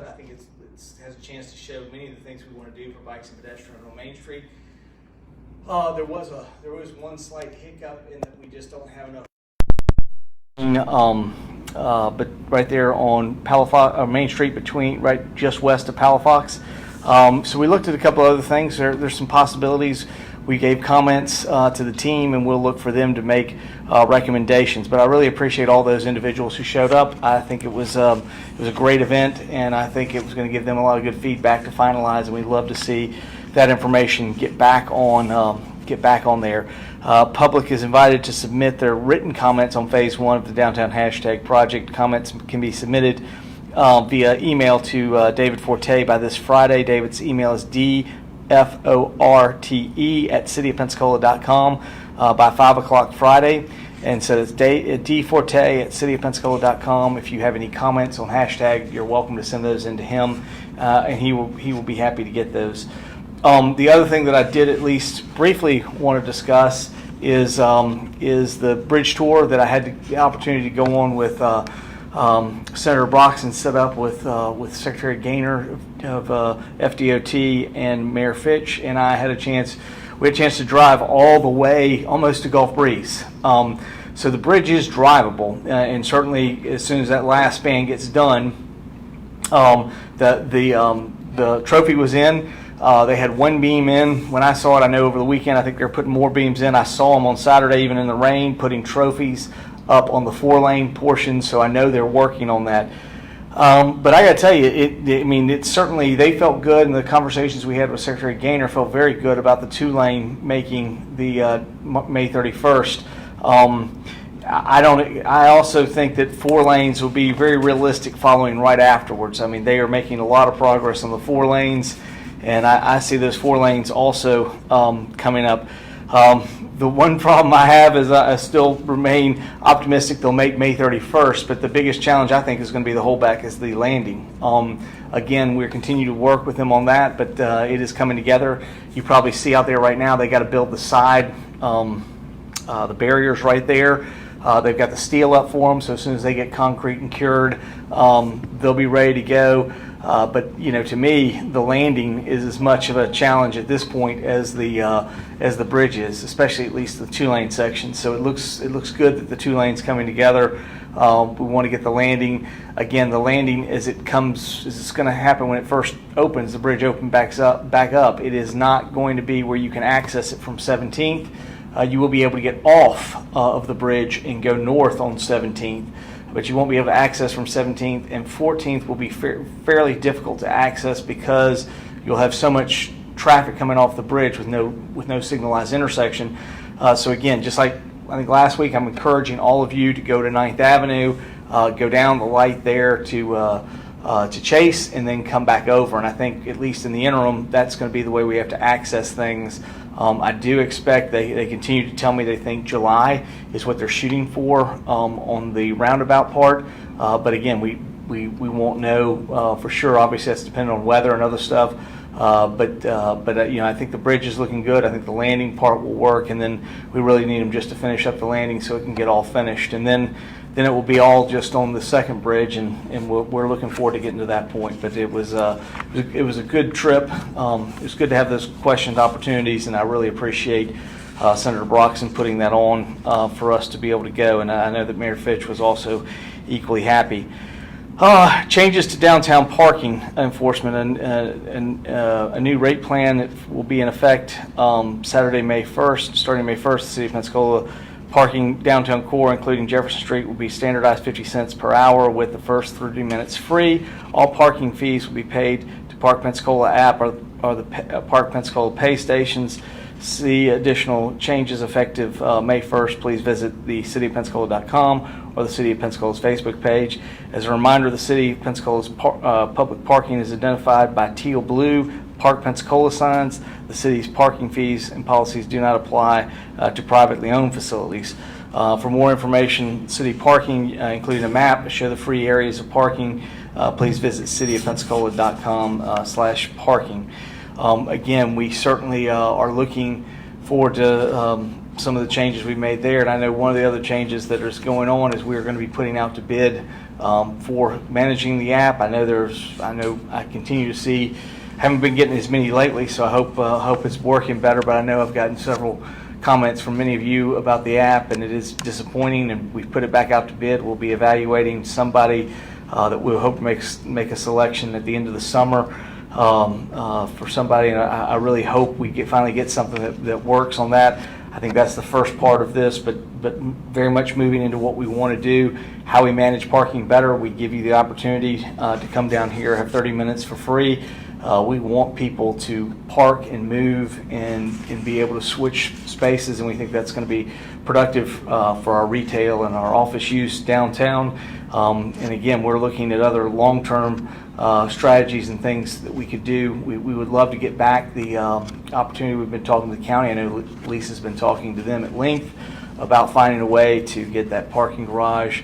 I think it has a chance to show many of the things we want to do for bikes and pedestrians on Main Street. There was one slight hiccup in that we just don't have enough. But right there on Main Street, right just west of Palafox. So we looked at a couple other things. There's some possibilities. We gave comments to the team, and we'll look for them to make recommendations. But I really appreciate all those individuals who showed up. I think it was a great event, and I think it was going to give them a lot of good feedback to finalize. And we'd love to see that information get back on there. Public is invited to submit their written comments on Phase 1 of the Downtown Hashtag Project. Comments can be submitted via email to David Forte by this Friday. David's email is dforte@cityofpensacola.com by 5 o'clock Friday. And so it's dforte@cityofpensacola.com. If you have any comments on hashtag, you're welcome to send those into him, and he will be happy to get those. The other thing that I did at least briefly want to discuss is the bridge tour that I had the opportunity to go on with Senator Broxton, set up with Secretary Gaynor of FDOT and Mayor Fitch, and we had a chance to drive all the way almost to Gulf Breeze. So the bridge is drivable, and certainly as soon as that last span gets done, the trophy was in. They had one beam in. When I saw it, I know over the weekend, I think they're putting more beams in. I saw them on Saturday, even in the rain, putting trophies up on the 4-lane portion, so I know they're working on that. But I got to tell you, it certainly, they felt good, and the conversations we had with Secretary Gaynor felt very good about the 2-lane making the May 31st. I also think that 4 lanes will be very realistic following right afterwards. I mean, they are making a lot of progress on the 4 lanes, and I see those 4 lanes also coming up. The one problem I have is I still remain optimistic they'll make May 31st, but the biggest challenge I think is going to be the holdback is the landing. Again, we're continuing to work with them on that, but it is coming together. You probably see out there right now they got to build the side, the barriers right there. They've got the steel up for them, so as soon as they get concrete and cured, they'll be ready to go. But to me, the landing is as much of a challenge at this point as the bridge is, especially at least the 2-lane section. So it looks good that the 2 lanes coming together. We want to get the landing. Again, the landing as it's going to happen when it first opens. The bridge back up. It is not going to be where you can access it from 17th. You will be able to get off of the bridge and go north on 17th. But you won't be able to access from 17th, and 14th will be fairly difficult to access because you'll have so much traffic coming off the bridge with no signalized intersection. So again, just like I think last week, I'm encouraging all of you to go to 9th Avenue, go down the light there to Chase, and then come back over. And I think at least in the interim, that's going to be the way we have to access things. I do expect they continue to tell me they think July is what they're shooting for on the roundabout part. But again, we won't know for sure. Obviously, that's dependent on weather and other stuff. But I think the bridge is looking good. I think the landing part will work, and then we really need them just to finish up the landing so it can get all finished. And then it will be all just on the second bridge, and we're looking forward to getting to that point. But it was a good trip. It was good to have those questioned opportunities, and I really appreciate Senator Broxton putting that on for us to be able to go. And I know that Mayor Fitch was also equally happy. Changes to downtown parking enforcement, and a new rate plan that will be in effect Saturday, May 1st. Starting May 1st, the City of Pensacola parking downtown core, including Jefferson Street, will be standardized 50 cents per hour with the first 30 minutes free. All parking fees will be paid to Park Pensacola app or the Park Pensacola pay stations. See additional changes effective May 1st. Please visit the cityofpensacola.com or the City of Pensacola's Facebook page. As a reminder, the City of Pensacola's public parking is identified by teal blue Park Pensacola signs. The city's parking fees and policies do not apply to privately owned facilities. For more information, city parking, including a map to show the free areas of parking, please visit cityofpensacola.com/parking. Again, we certainly are looking forward to some of the changes we made there. And I know one of the other changes that is going on is we're going to be putting out to bid for managing the app. I know I continue to see, haven't been getting as many lately, so I hope it's working better, but I know I've gotten several comments from many of you about the app, and it is disappointing, and we've put it back out to bid. We'll be evaluating somebody that we'll hope to make a selection at the end of the summer for somebody, and I really hope we finally get something that works on that. I think that's the first part of this, but very much moving into what we want to do, how we manage parking better. We give you the opportunity to come down here, have 30 minutes for free. We want people to park and move and be able to switch spaces, and we think that's going to be productive for our retail and our office use downtown. And again, we're looking at other long-term strategies and things that we could do. We would love to get back the opportunity. We've been talking to the county. I know Lisa's been talking to them at length about finding a way to get that parking garage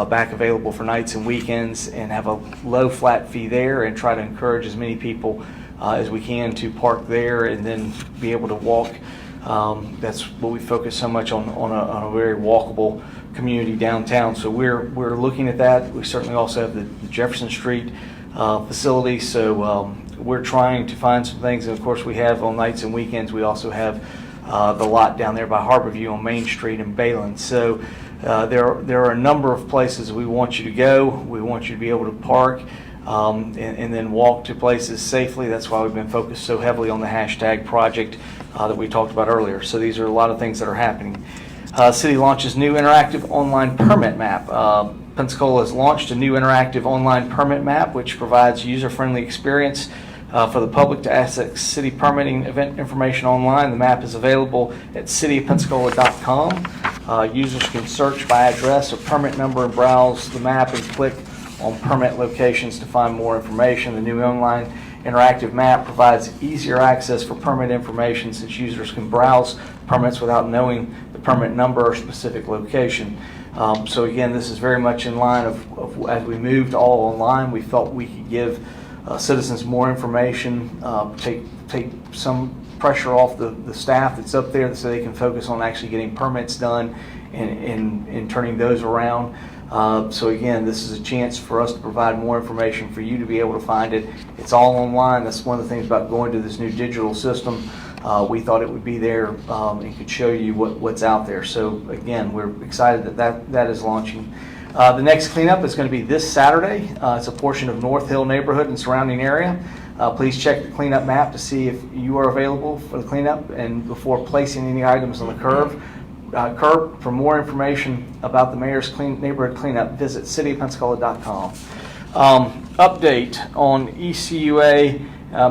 back available for nights and weekends and have a low flat fee there, and try to encourage as many people as we can to park there and then be able to walk. That's what we focus so much on a very walkable community downtown. So we're looking at that. We certainly also have the Jefferson Street facility, so we're trying to find some things. And of course, we have on nights and weekends, we also have the lot down there by Harborview on Main Street in Bayland. So there are a number of places we want you to go. We want you to be able to park and then walk to places safely. That's why we've been focused so heavily on the hashtag project that we talked about earlier. So these are a lot of things that are happening. City launches new interactive online permit map. Pensacola has launched a new interactive online permit map, which provides user-friendly experience for the public to access city permitting event information online. The map is available at cityofpensacola.com. Users can search by address or permit number and browse the map and click on permit locations to find more information. The new online interactive map provides easier access for permit information, since users can browse permits without knowing the permit number or specific location. So again, this is very much in line of as we moved all online, we felt we could give citizens more information, take some pressure off the staff that's up there so they can focus on actually getting permits done and turning those around. So again, this is a chance for us to provide more information for you to be able to find it. It's all online. That's one of the things about going to this new digital system. We thought it would be there and could show you what's out there. So again, we're excited that is launching. The next cleanup is going to be this Saturday. It's a portion of North Hill neighborhood and surrounding area. Please check the cleanup map to see if you are available for the cleanup, and before placing any items on the curb. For more information about the Mayor's Neighborhood Cleanup, visit cityofpensacola.com. Update on ECUA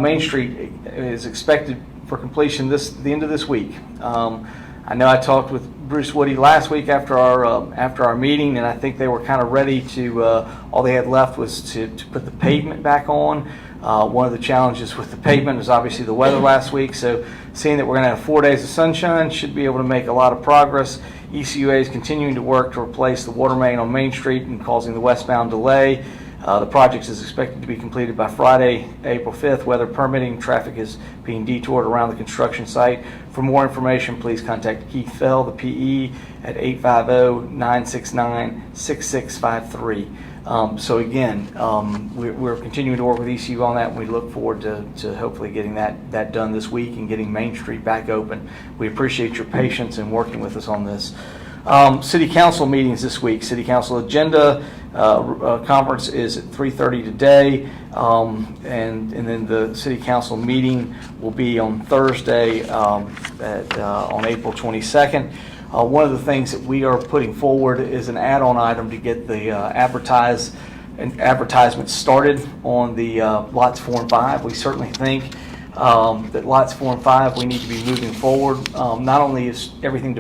Main Street is expected for completion the end of this week. I know I talked with Bruce Woody last week after our meeting, and I think they were kind of ready to. All they had left was to put the pavement back on. One of the challenges with the pavement is obviously the weather last week. So seeing that we're going to have 4 days of sunshine, should be able to make a lot of progress. ECUA is continuing to work to replace the water main on Main Street and causing the westbound delay. The project is expected to be completed by Friday, April 5th. Weather permitting, traffic is being detoured around the construction site. For more information, please contact Keith Fell, the PE, at 850-969-6653. So again, we're continuing to work with ECU on that, and we look forward to hopefully getting that done this week and getting Main Street back open. We appreciate your patience in working with us on this. City Council meetings this week. City Council agenda conference is at 3:30 today, and then the City Council meeting will be on Thursday on April 22nd. One of the things that we are putting forward is an add-on item to get the advertisement started on the lots 4 and 5. We certainly think that lots 4 and 5, we need to be moving forward. Not only is everything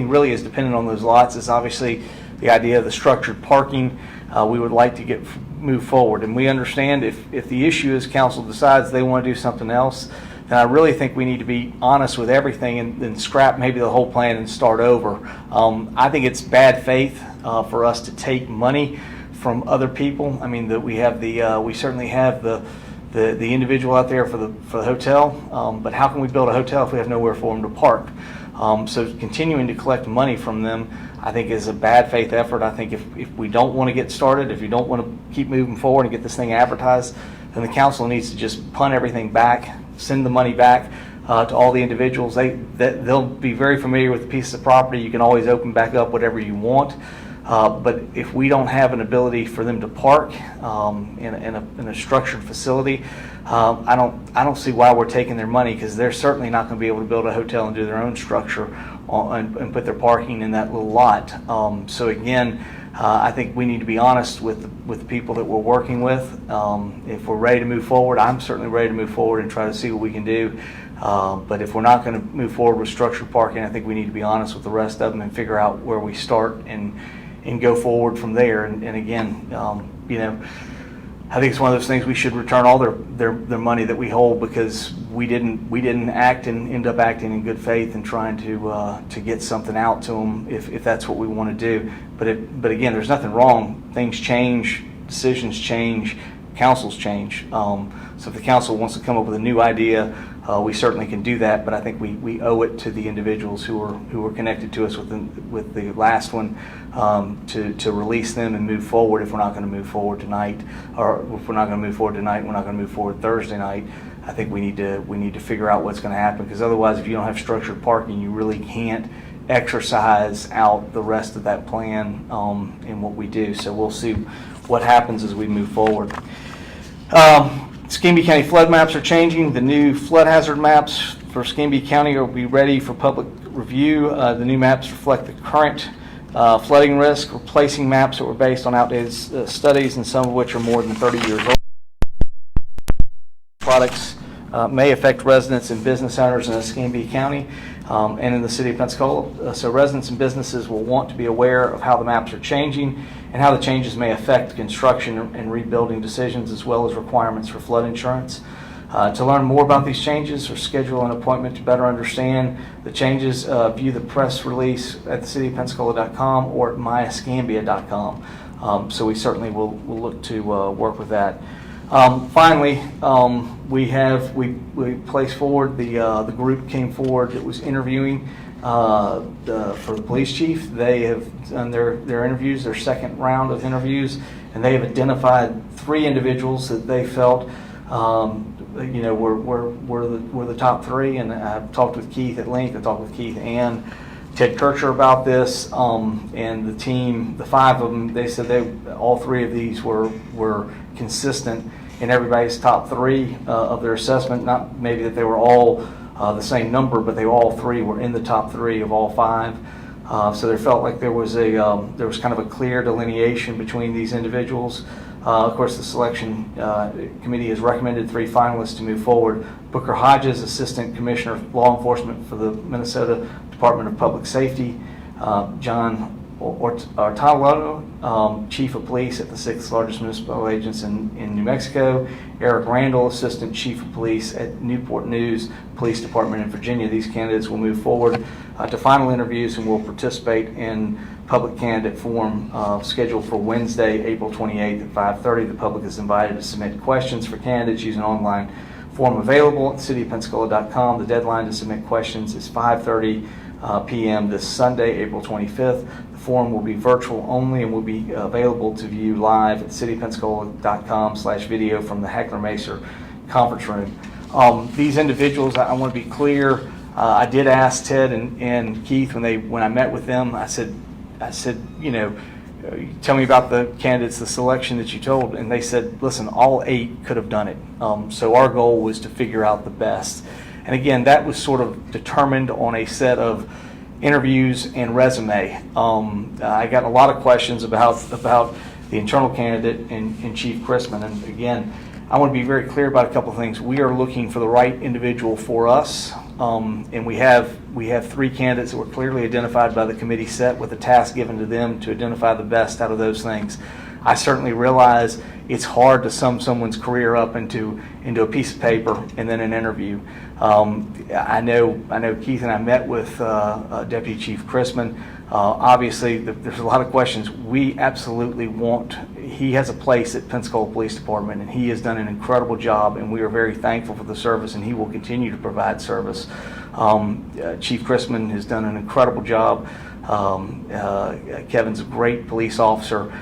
really is dependent on those lots. It's obviously the idea of the structured parking. We would like to move forward, and we understand if the issue is council decides they want to do something else, then I really think we need to be honest with everything and then scrap maybe the whole plan and start over. I think it's bad faith for us to take money from other people. I mean, we certainly have the individual out there for the hotel, but how can we build a hotel if we have nowhere for them to park? So continuing to collect money from them, I think, is a bad faith effort. I think if we don't want to get started, if you don't want to keep moving forward and get this thing advertised, then the council needs to just punt everything back, send the money back to all the individuals. They'll be very familiar with the piece of property. You can always open back up whatever you want. But if we don't have an ability for them to park in a structured facility, I don't see why we're taking their money, because they're certainly not going to be able to build a hotel and do their own structure and put their parking in that little lot. So again, I think we need to be honest with the people that we're working with. If we're ready to move forward, I'm certainly ready to move forward and try to see what we can do. But if we're not going to move forward with structured parking, I think we need to be honest with the rest of them and figure out where we start and go forward from there. And again, I think it's one of those things we should return all their money that we hold, because we didn't act and end up acting in good faith and trying to get something out to them if that's what we want to do. But again, there's nothing wrong. Things change, decisions change, councils change. So if the council wants to come up with a new idea, we certainly can do that. But I think we owe it to the individuals who were connected to us with the last one, to release them and move forward. If we're not going to move forward tonight, or if we're not going to move forward tonight, we're not going to move forward Thursday night. I think we need to figure out what's going to happen, because otherwise, if you don't have structured parking, you really can't exercise out the rest of that plan in what we do. So we'll see what happens as we move forward. Escambia County flood maps are changing. The new flood hazard maps for Escambia County will be ready for public review. The new maps reflect the current flooding risk, replacing maps that were based on outdated studies, and some of which are more than 30 years old. Products may affect residents and business owners in Escambia County and in the City of Pensacola. So residents and businesses will want to be aware of how the maps are changing and how the changes may affect construction and rebuilding decisions, as well as requirements for flood insurance. To learn more about these changes or schedule an appointment to better understand the changes, view the press release at cityofpensacola.com or at myescambia.com. So we certainly will look to work with that. Finally, we placed forward, the group came forward that was interviewing for the police chief. They have done their interviews, their second round of interviews, and they have identified 3 individuals that they felt were the top 3. And I've talked with Keith at length. I talked with Keith and Ted Kircher about this, and the team, the 5 of them, they said all 3 of these were consistent in everybody's top 3 of their assessment. Not maybe that they were all the same number, but all 3 were in the top 3 of all 5. So they felt like there was kind of a clear delineation between these individuals. Of course, the selection committee has recommended 3 finalists to move forward. Booker Hodges, Assistant Commissioner of Law Enforcement for the Minnesota Department of Public Safety. John Ortalo, Chief of Police at the 6th largest municipal agents in New Mexico. Eric Randall, Assistant Chief of Police at Newport News Police Department in Virginia. These candidates will move forward to final interviews and will participate in public candidate forum scheduled for Wednesday, April 28th at 5:30. The public is invited to submit questions for candidates using an online form available at cityofpensacola.com. The deadline to submit questions is 5:30 p.m. this Sunday, April 25th. The forum will be virtual only and will be available to view live at cityofpensacola.com/video from the Heckler Macer conference room. These individuals, I want to be clear. I did ask Ted and Keith when I met with them. I said, tell me about the candidates, the selection that you told, and they said, listen, all 8 could have done it. So our goal was to figure out the best. And again, that was sort of determined on a set of interviews and resume. I got a lot of questions about the internal candidate and Chief Chrisman. And again, I want to be very clear about a couple of things. We are looking for the right individual for us, and we have 3 candidates that were clearly identified by the committee set with a task given to them to identify the best out of those things. I certainly realize it's hard to sum someone's career up into a piece of paper and then an interview. I know Keith and I met with Deputy Chief Chrisman. Obviously, there's a lot of questions. We absolutely he has a place at Pensacola Police Department, and he has done an incredible job, and we are very thankful for the service, and he will continue to provide service. Chief Chrisman has done an incredible job. Kevin's a great police officer.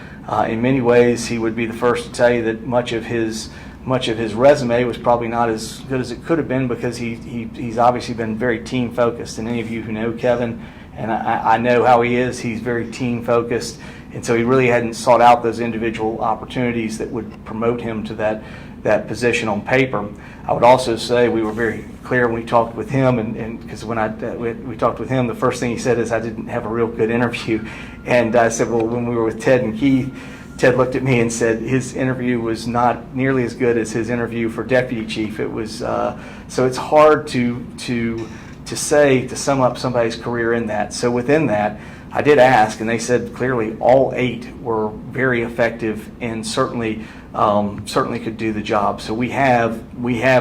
In many ways, he would be the first to tell you that much of his resume was probably not as good as it could have been, because he's obviously been very team focused. And any of you who know Kevin, and I know how he is, he's very team focused, and so he really hadn't sought out those individual opportunities that would promote him to that position on paper. I would also say we were very clear when we talked with him, and because when we talked with him, the first thing he said is, I didn't have a real good interview. And I said, well, when we were with Ted and Keith, Ted looked at me and said his interview was not nearly as good as his interview for deputy chief. It was so it's hard to sum up somebody's career in that. So within that, I did ask, and they said clearly all 8 were very effective and certainly could do the job. So we have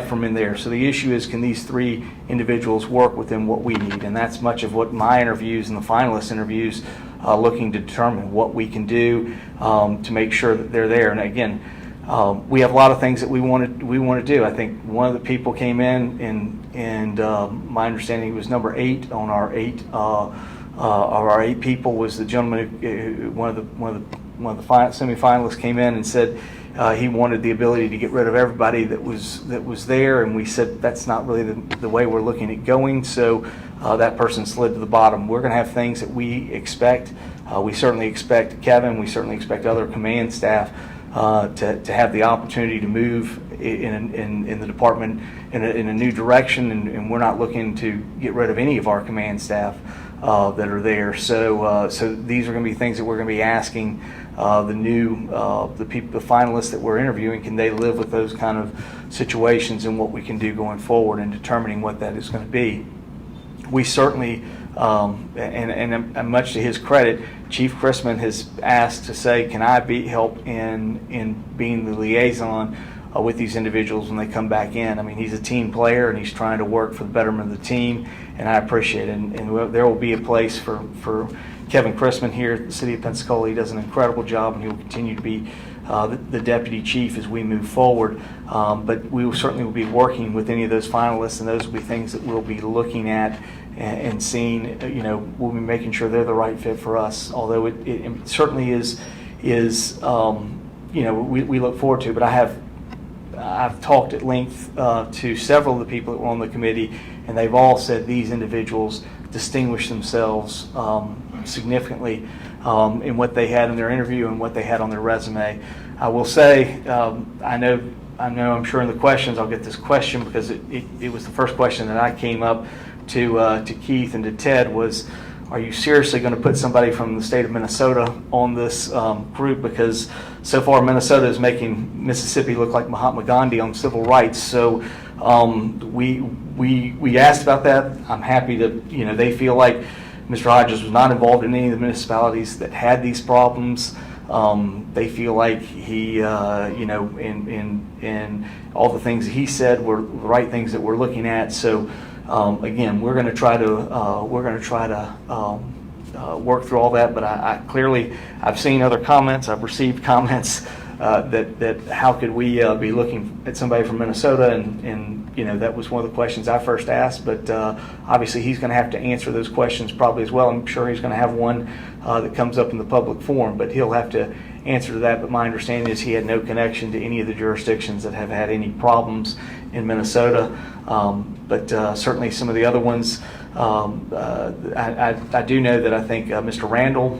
from in there. So the issue is, can these 3 individuals work within what we need? And that's much of what my interviews and the finalist interviews looking to determine what we can do to make sure that they're there. And again, we have a lot of things that we want to do. I think one of the people came in, and my understanding was number 8 on our 8 our 8 people was the gentleman who, one of the semifinalists came in and said he wanted the ability to get rid of everybody that was there, and we said that's not really the way we're looking at going. So that person slid to the bottom. We're going to have things that we expect. We certainly expect Kevin. We certainly expect other command staff to have the opportunity to move in the department in a new direction, and we're not looking to get rid of any of our command staff that are there. So these are going to be things that we're going to be asking the finalists that we're interviewing, can they live with those kind of situations and what we can do going forward, and determining what that is going to be. We certainly, and much to his credit, Chief Chrisman has asked to say, can I help in being the liaison with these individuals when they come back in. I mean, he's a team player, and he's trying to work for the betterment of the team, and I appreciate it. And there will be a place for Kevin Chrisman here at the City of Pensacola. He does an incredible job, and he will continue to be the deputy chief as we move forward. But we will certainly be working with any of those finalists, and those will be things that we'll be looking at and seeing. We'll be making sure they're the right fit for us. Although it certainly is we look forward to. But I've talked at length to several of the people that were on the committee, and they've all said these individuals distinguish themselves significantly in what they had in their interview and what they had on their resume. I will say, I'm sure in the questions I'll get this question, because it was the first question that I came up to Keith and to Ted was, are you seriously going to put somebody from the state of Minnesota on this group? Because so far Minnesota is making Mississippi look like Mahatma Gandhi on civil rights. So we asked about that. I'm happy to, they feel like Mr. Hodges was not involved in any of the municipalities that had these problems. They feel like he, in all the things that he said were the right things that we're looking at. So again, we're going to try to work through all that. But I clearly, I've seen other comments. I've received comments that how could we be looking at somebody from Minnesota, and that was one of the questions I first asked. But obviously, he's going to have to answer those questions probably as well. I'm sure he's going to have one that comes up in the public forum, but he'll have to answer to that. But my understanding is he had no connection to any of the jurisdictions that have had any problems in Minnesota. But certainly some of the other ones, I do know that I think Mr. Randall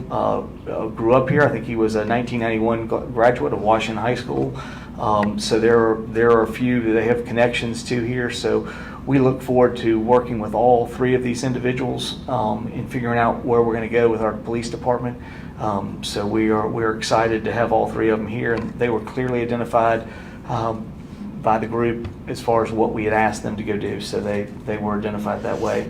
grew up here. I think he was a 1991 graduate of Washington High School. So there are a few that they have connections to here. So we look forward to working with all 3 of these individuals in figuring out where we're going to go with our police department. So we're excited to have all 3 of them here, and they were clearly identified by the group as far as what we had asked them to go do. So they were identified that way.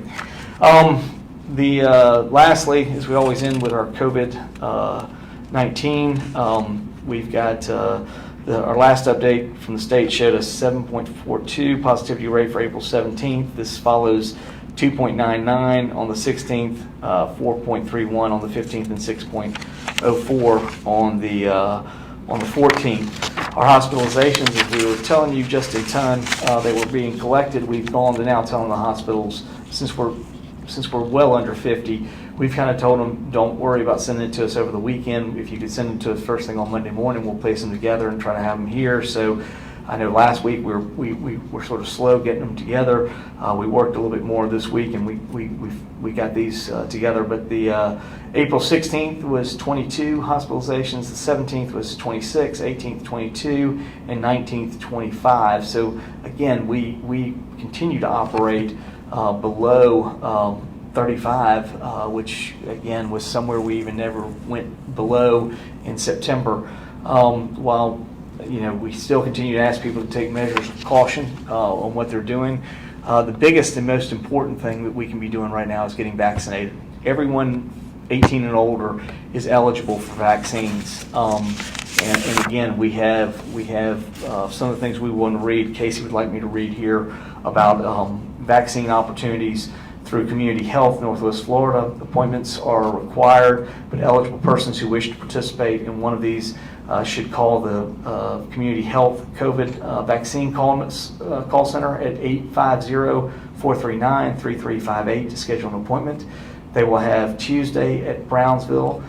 Lastly, as we always end with our COVID-19, we've got our last update from the state showed a 7.42 positivity rate for April 17th. This follows 2.99 on the 16th, 4.31 on the 15th, and 6.04 on the 14th. Our hospitalizations, as we were telling you just a ton, they were being collected. We've gone to now telling the hospitals, since we're well under 50, we've kind of told them, don't worry about sending it to us over the weekend. If you could send them to us first thing on Monday morning, we'll place them together and try to have them here. So I know last week we were sort of slow getting them together. We worked a little bit more this week, and we got these together. But the April 16th was 22 hospitalizations, the 17th was 26, 18th 22, and 19th 25. So again, we continue to operate below 35, which again was somewhere we even never went below in September. While we still continue to ask people to take measures of caution on what they're doing. The biggest and most important thing that we can be doing right now is getting vaccinated. Everyone 18 and older is eligible for vaccines. And again, we have some of the things we want to read. Casey would like me to read here about vaccine opportunities through Community Health, Northwest Florida. Appointments are required, but eligible persons who wish to participate in one of these should call the Community Health COVID vaccine call center at 850-439-3358 to schedule an appointment. They will have Tuesday at Brownsville.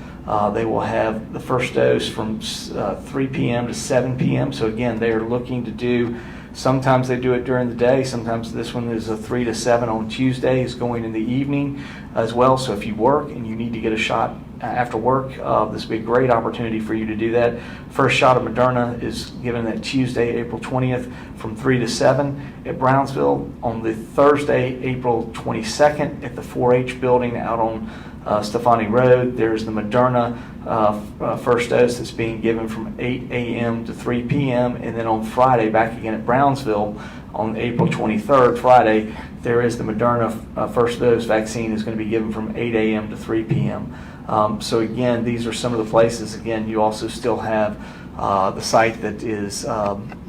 They will have the first dose from 3 p.m. to 7 p.m. So again, they are looking to do, sometimes they do it during the day. Sometimes this one is a 3 to 7 on Tuesday, is going in the evening as well. So if you work and you need to get a shot after work, this would be a great opportunity for you to do that. First shot of Moderna is given that Tuesday, April 20th from 3 to 7 at Brownsville. On the Thursday, April 22nd at the 4-H building out on Stefani Road, there's the Moderna first dose that's being given from 8 a.m. to 3 p.m. And then on Friday, back again at Brownsville on April 23rd, Friday, there is the Moderna first dose vaccine is going to be given from 8 a.m. to 3 p.m. So again, these are some of the places. Again, you also still have the site that is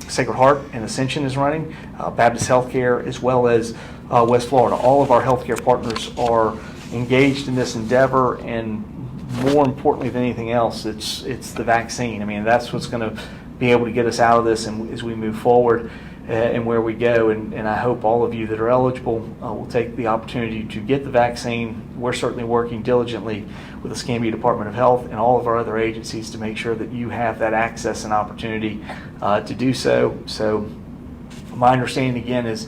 Sacred Heart and Ascension is running, Baptist Healthcare, as well as West Florida. All of our healthcare partners are engaged in this endeavor, and more importantly than anything else, it's the vaccine. I mean, that's what's going to be able to get us out of this and as we move forward and where we go. And I hope all of you that are eligible will take the opportunity to get the vaccine. We're certainly working diligently with the Escambia Department of Health and all of our other agencies to make sure that you have that access and opportunity to do so. So my understanding again is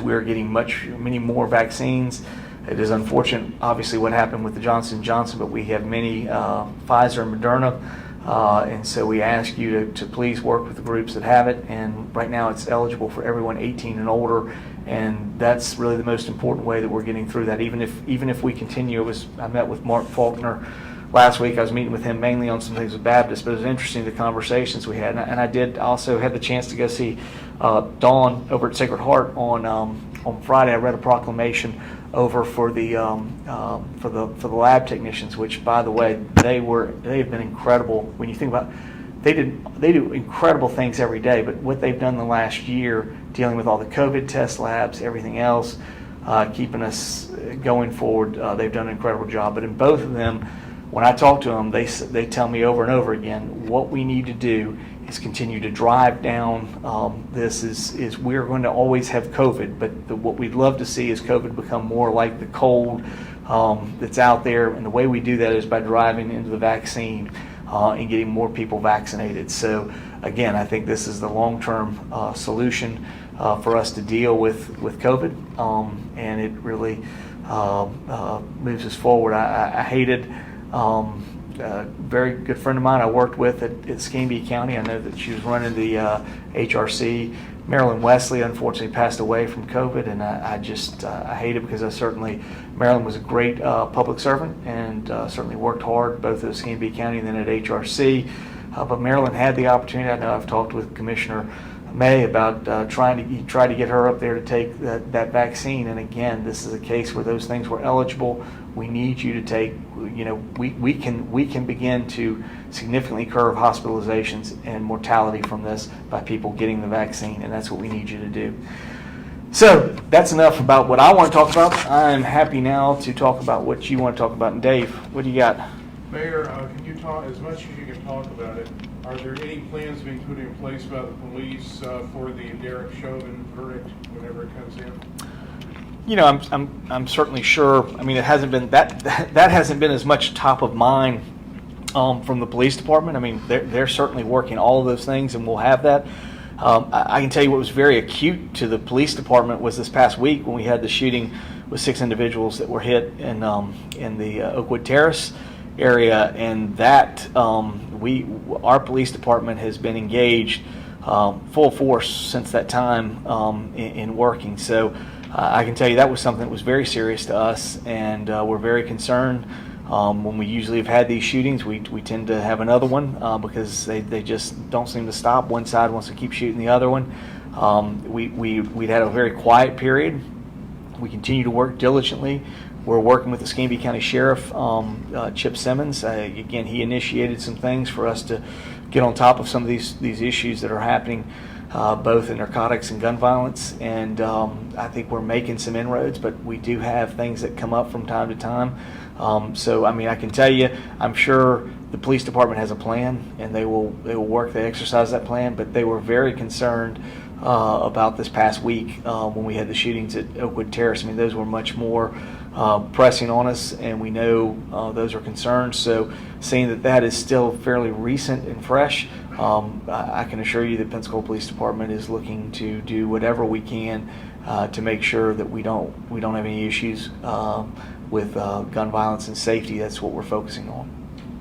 we're getting many more vaccines. It is unfortunate, obviously, what happened with the Johnson & Johnson, but we have many Pfizer and Moderna, and so we ask you to please work with the groups that have it. And right now it's eligible for everyone 18 and older, and that's really the most important way that we're getting through that. Even if we continue, I met with Mark Faulkner last week. I was meeting with him mainly on some things with Baptist, but it was interesting the conversations we had. And I did also have the chance to go see Dawn over at Sacred Heart on Friday. I read a proclamation over for the lab technicians, which, by the way, they have been incredible. When you think about it, they do incredible things every day, but what they've done the last year, dealing with all the COVID test labs, everything else, keeping us going forward, they've done an incredible job. But in both of them, when I talk to them, they tell me over and over again, what we need to do is continue to drive down this is we're going to always have COVID, but what we'd love to see is COVID become more like the cold that's out there. And the way we do that is by driving into the vaccine and getting more people vaccinated. So again, I think this is the long-term solution for us to deal with COVID, and it really moves us forward. I hated a very good friend of mine I worked with at Escambia County. I know that she was running the HRC. Marilyn Wesley unfortunately passed away from COVID, and I hate it because Marilyn was a great public servant and certainly worked hard both at Escambia County and then at HRC. But Marilyn had the opportunity. I know I've talked with Commissioner May about try to get her up there to take that vaccine. And again, this is a case where those things were eligible. We need you to take. We can begin to significantly curb hospitalizations and mortality from this by people getting the vaccine, and that's what we need you to do. So that's enough about what I want to talk about. I'm happy now to talk about what you want to talk about. And Dave, what do you got? Mayor, can you talk as much as you can talk about it? Are there any plans being put in place by the police for the Derek Chauvin verdict whenever it comes in? You know, I'm certainly sure. I mean, it hasn't been that hasn't been as much top of mind from the police department. I mean, they're certainly working all of those things, and we'll have that. I can tell you what was very acute to the police department was this past week when we had the shooting with 6 individuals that were hit in the Oakwood Terrace area, and that our police department has been engaged full force since that time in working. So I can tell you that was something that was very serious to us, and we're very concerned. When we usually have had these shootings, we tend to have another one because they just don't seem to stop. One side wants to keep shooting the other one. We'd had a very quiet period. We continue to work diligently. We're working with the Escambia County Sheriff, Chip Simmons. Again, he initiated some things for us to get on top of some of these issues that are happening, both in narcotics and gun violence. And I think we're making some inroads, but we do have things that come up from time to time. So, I mean, I can tell you, I'm sure the police department has a plan, and they will exercise that plan. But they were very concerned about this past week when we had the shootings at Oakwood Terrace. I mean, those were much more pressing on us, and we know those are concerns. So, seeing that is still fairly recent and fresh, I can assure you that Pensacola Police Department is looking to do whatever we can to make sure that we don't have any issues with gun violence and safety. That's what we're focusing on.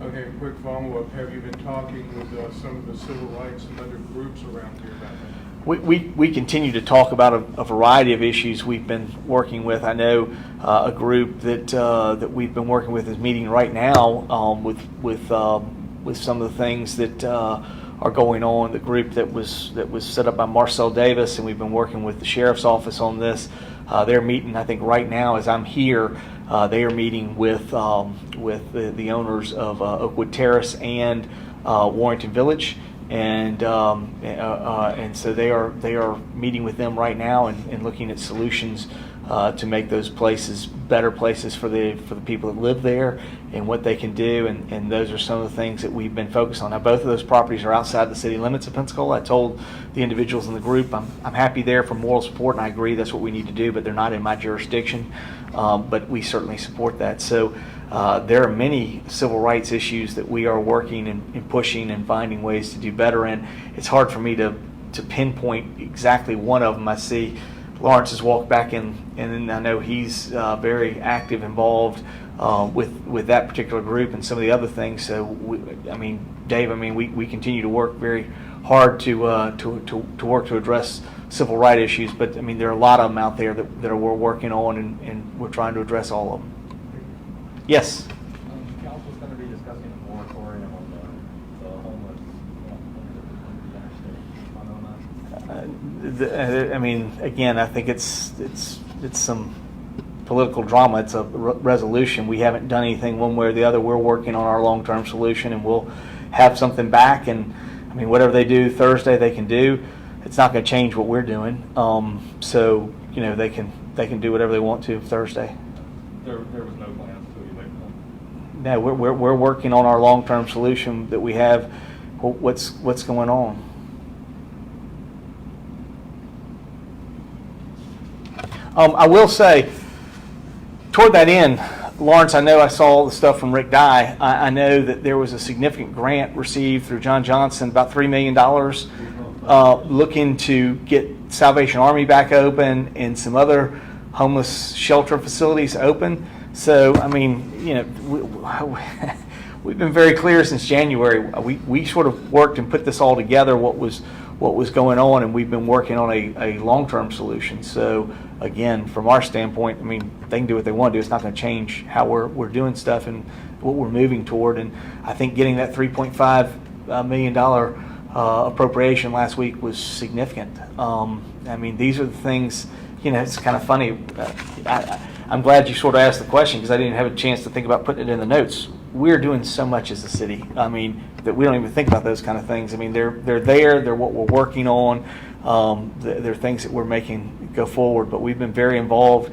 Okay, quick follow-up. Have you been talking with some of the civil rights and other groups around here about that? We continue to talk about a variety of issues we've been working with. I know a group that we've been working with is meeting right now with some of the things that are going on. The group that was set up by Marcel Davis, and we've been working with the sheriff's office on this. They're meeting, I think, right now as I'm here. They are meeting with the owners of Oakwood Terrace and Warrington Village. And so they are meeting with them right now and looking at solutions to make those places better places for the people that live there and what they can do. And those are some of the things that we've been focused on. Now, both of those properties are outside the city limits of Pensacola. I told the individuals in the group I'm happy there for moral support, and I agree that's what we need to do, but they're not in my jurisdiction. But we certainly support that. So there are many civil rights issues that we are working and pushing and finding ways to do better in. It's hard for me to pinpoint exactly one of them. I see Lawrence has walked back in, and I know he's very active, involved with that particular group and some of the other things. So, Dave, we continue to work very hard to work to address civil rights issues. But there are a lot of them out there that we're working on, and we're trying to address all of them. Yes. Council's going to be discussing a moratorium on the homeless Again, I think it's some political drama. It's a resolution. We haven't done anything one way or the other. We're working on our long-term solution, and we'll have something back. And whatever they do Thursday, they can do. It's not going to change what we're doing. So they can do whatever they want to Thursday. There was no plans to evict them. No, we're working on our long-term solution that we have. What's going on? I will say, toward that end, Lawrence, I know I saw all the stuff from Rick Dye. I know that there was a significant grant received through John Johnson, about $3 million, looking to get Salvation Army back open and some other homeless shelter facilities open. So, we've been very clear since January. We sort of worked and put this all together, what was going on, and we've been working on a long-term solution. So, again, from our standpoint, they can do what they want to do. It's not going to change how we're doing stuff and what we're moving toward. And I think getting that $3.5 million appropriation last week was significant. These are the things. It's kind of funny. I'm glad you sort of asked the question because I didn't have a chance to think about putting it in the notes. We're doing so much as a city. That we don't even think about those kind of things. They're there. They're what we're working on. They're things that we're making go forward. But we've been very involved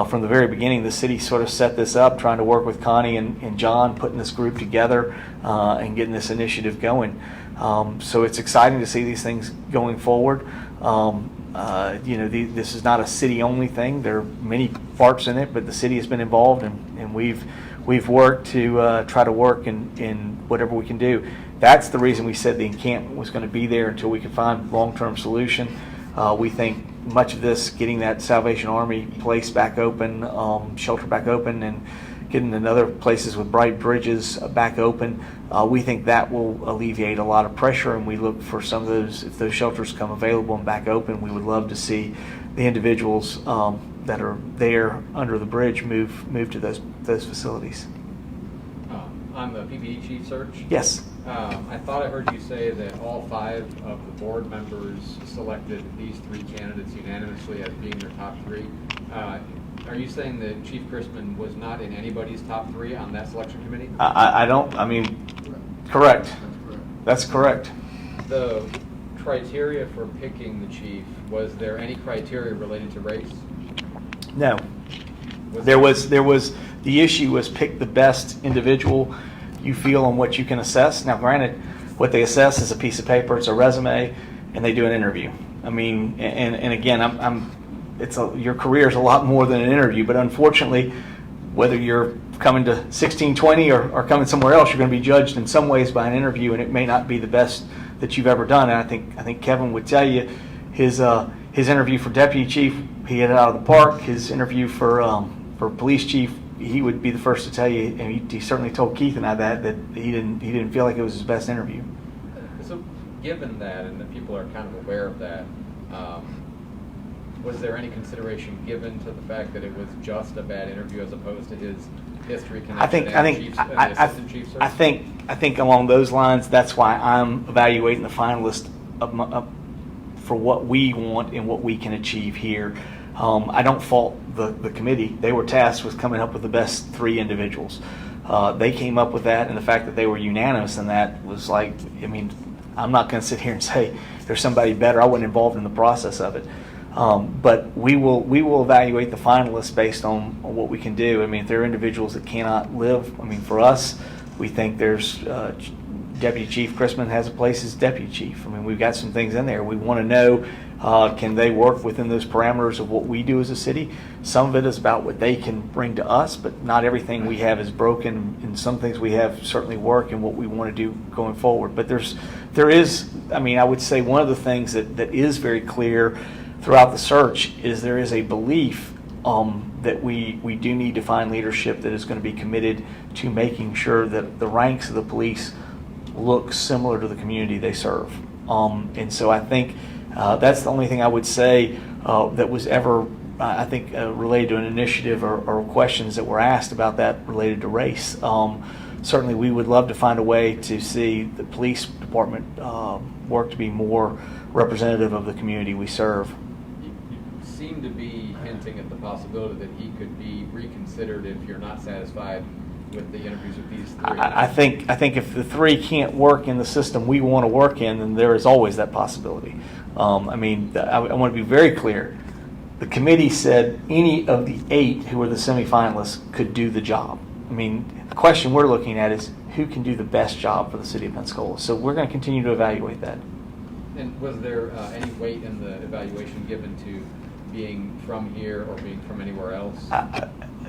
from the very beginning. The city sort of set this up, trying to work with Connie and John, putting this group together and getting this initiative going. So it's exciting to see these things going forward. This is not a city-only thing. There are many parts in it, but the city has been involved, and we've worked to try to work in whatever we can do. That's the reason we said the encampment was going to be there until we could find long-term solution. We think much of this, getting that Salvation Army place back open, shelter back open, and getting another places with bright bridges back open, we think that will alleviate a lot of pressure, and we look for some of those, if those shelters come available and back open, we would love to see the individuals that are there under the bridge move to those facilities. On the PBE chief search? Yes. I thought I heard you say that all 5 of the board members selected these 3 candidates unanimously as being their top 3. Are you saying that Chief Chrisman was not in anybody's top 3 on that selection committee? Correct. That's correct. The criteria for picking the chief, was there any criteria related to race? No. There was the issue was pick the best individual you feel on what you can assess. Now, granted, what they assess is a piece of paper, it's a resume, and they do an interview. And again, your career is a lot more than an interview, but unfortunately, whether you're coming to 1620 or coming somewhere else, you're going to be judged in some ways by an interview, and it may not be the best that you've ever done. And I think Kevin would tell you his interview for deputy chief, he hit it out of the park. His interview for police chief, he would be the first to tell you, and he certainly told Keith and I that he didn't feel like it was his best interview. So, given that, and that people are kind of aware of that, was there any consideration given to the fact that it was just a bad interview as opposed to his history connection and assistant chief search? I think along those lines, that's why I'm evaluating the finalists for what we want and what we can achieve here. I don't fault the committee. They were tasked with coming up with the best 3 individuals. They came up with that, and the fact that they were unanimous in that was like, I'm not going to sit here and say there's somebody better. I wasn't involved in the process of it. But we will evaluate the finalists based on what we can do. If there are individuals that cannot live, for us, we think there's Deputy Chief Chrisman has a place as Deputy Chief. We've got some things in there. We want to know, can they work within those parameters of what we do as a city? Some of it is about what they can bring to us, but not everything we have is broken, and some things we have certainly work in what we want to do going forward. But there is, I would say one of the things that is very clear throughout the search is there is a belief that we do need to find leadership that is going to be committed to making sure that the ranks of the police look similar to the community they serve. And so I think that's the only thing I would say that was ever, related to an initiative or questions that were asked about that related to race. Certainly we would love to find a way to see the police department work to be more representative of the community we serve. You seem to be hinting at the possibility that he could be reconsidered if you're not satisfied with the interviews with these 3. I think if the 3 can't work in the system we want to work in, then there is always that possibility. I want to be very clear. The committee said any of the 8 who were the semifinalists could do the job. The question we're looking at is who can do the best job for the city of Pensacola. So we're going to continue to evaluate that. And was there any weight in the evaluation given to being from here or being from anywhere else?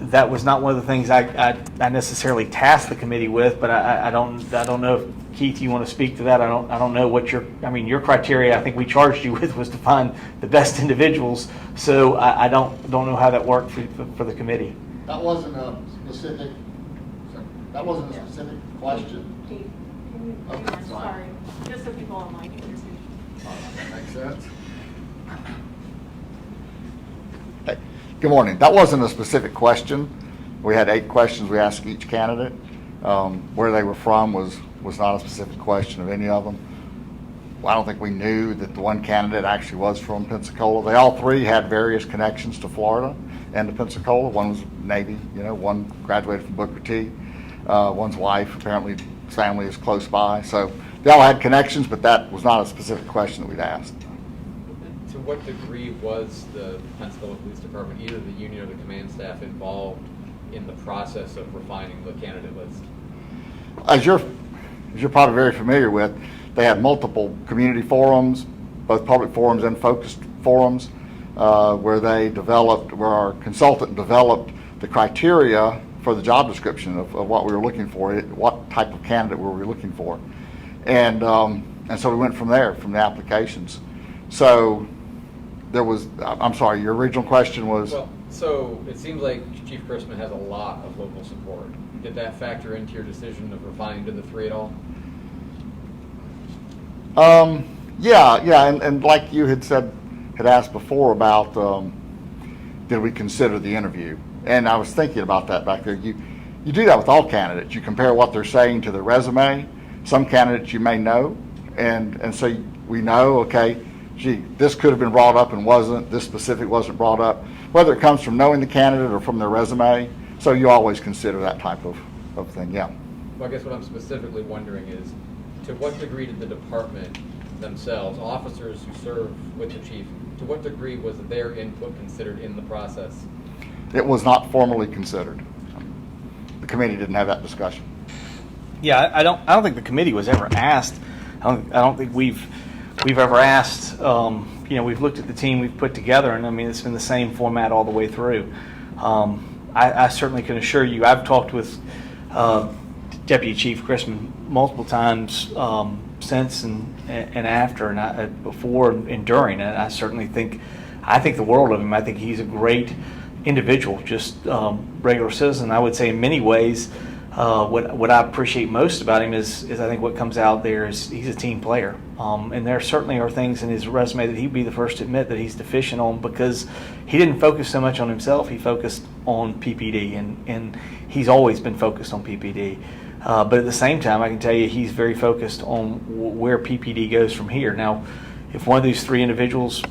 That was not one of the things I necessarily tasked the committee with, but I don't know if, Keith, you want to speak to that. I don't know what your criteria I think we charged you with was to find the best individuals. So I don't know how that worked for the committee. That wasn't a specific question. Keith, can you, Okay, sorry, just so people online can hear you. That makes sense. Hey, good morning. That wasn't a specific question. We had 8 questions we asked each candidate. Where they were from was not a specific question of any of them. I don't think we knew that the one candidate actually was from Pensacola. They all 3 had various connections to Florida and to Pensacola. One was Navy, one graduated from Booker T. One's wife, apparently his family is close by. So they all had connections, but that was not a specific question that we'd asked. To what degree was the Pensacola Police Department, either the union or the command staff, involved in the process of refining the candidate list? As you're as you're probably very familiar with, they had multiple community forums, both public forums and focused forums, where our consultant developed the criteria for the job description of what we were looking for, what type of candidate were we looking for. And so we went from there, from the applications. So there was, I'm sorry, your original question was? Well, so it seems like Chief Chrisman has a lot of local support. Did that factor into your decision of refining to the 3 at all? Yeah, and like you had asked before about, did we consider the interview? And I was thinking about that back there. You do that with all candidates. You compare what they're saying to their resume. Some candidates you may know, and so we know, okay, gee, this could have been brought up and wasn't, this specific wasn't brought up, whether it comes from knowing the candidate or from their resume. So you always consider that type of thing, yeah. Well, I guess what I'm specifically wondering is, to what degree did the department themselves, officers who serve with the chief, to what degree was their input considered in the process? It was not formally considered. The committee didn't have that discussion. Yeah, I don't think the committee was ever asked. I don't think we've ever asked. We've looked at the team we've put together, and I mean, it's been the same format all the way through. I certainly can assure you, I've talked with Deputy Chief Chrisman multiple times since and after, and before and during. And I certainly think the world of him. I think he's a great individual, just regular citizen. I would say in many ways, what I appreciate most about him is I think what comes out there is he's a team player. And there certainly are things in his resume that he'd be the first to admit that he's deficient on, because he didn't focus so much on himself. He focused on PPD, and he's always been focused on PPD. But at the same time, I can tell you he's very focused on where PPD goes from here. Now, if one of these 3 individuals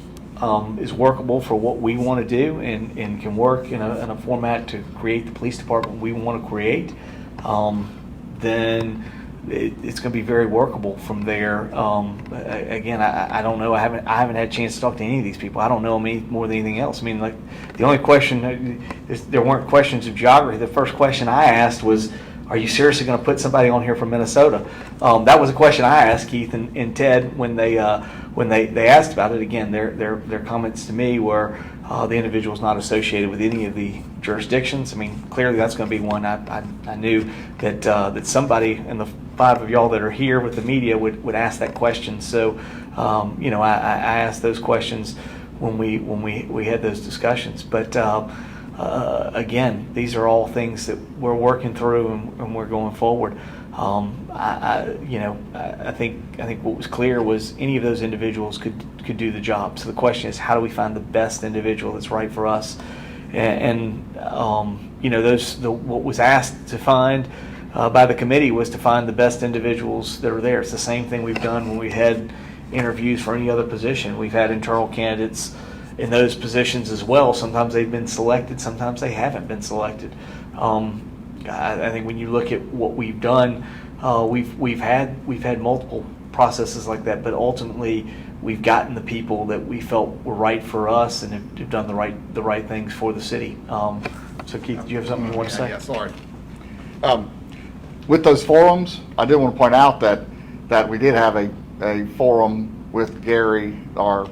is workable for what we want to do and can work in a format to create the police department we want to create, then it's going to be very workable from there. Again, I don't know. I haven't had a chance to talk to any of these people. I don't know them any more than anything else. I mean, like, the only question, there weren't questions of geography. The first question I asked was, are you seriously going to put somebody on here from Minnesota? That was a question I asked Keith and Ted when they asked about it. Again, their comments to me were the individual's not associated with any of the jurisdictions. I mean, clearly that's going to be one. I knew that somebody in the 5 of y'all that are here with the media would ask that question. So, I asked those questions when we had those discussions. But again, these are all things that we're working through and we're going forward. I think what was clear was any of those individuals could do the job. So the question is, how do we find the best individual that's right for us? What was asked to find by the committee was to find the best individuals that are there. It's the same thing we've done when we had interviews for any other position. We've had internal candidates in those positions as well. Sometimes they've been selected, sometimes they haven't been selected. I think when you look at what we've done, we've had multiple processes like that, but ultimately we've gotten the people that we felt were right for us and have done the right things for the city. So Keith, do you have something you want to say? Yeah, sorry. With those forums, I did want to point out that we did have a forum with Gary, our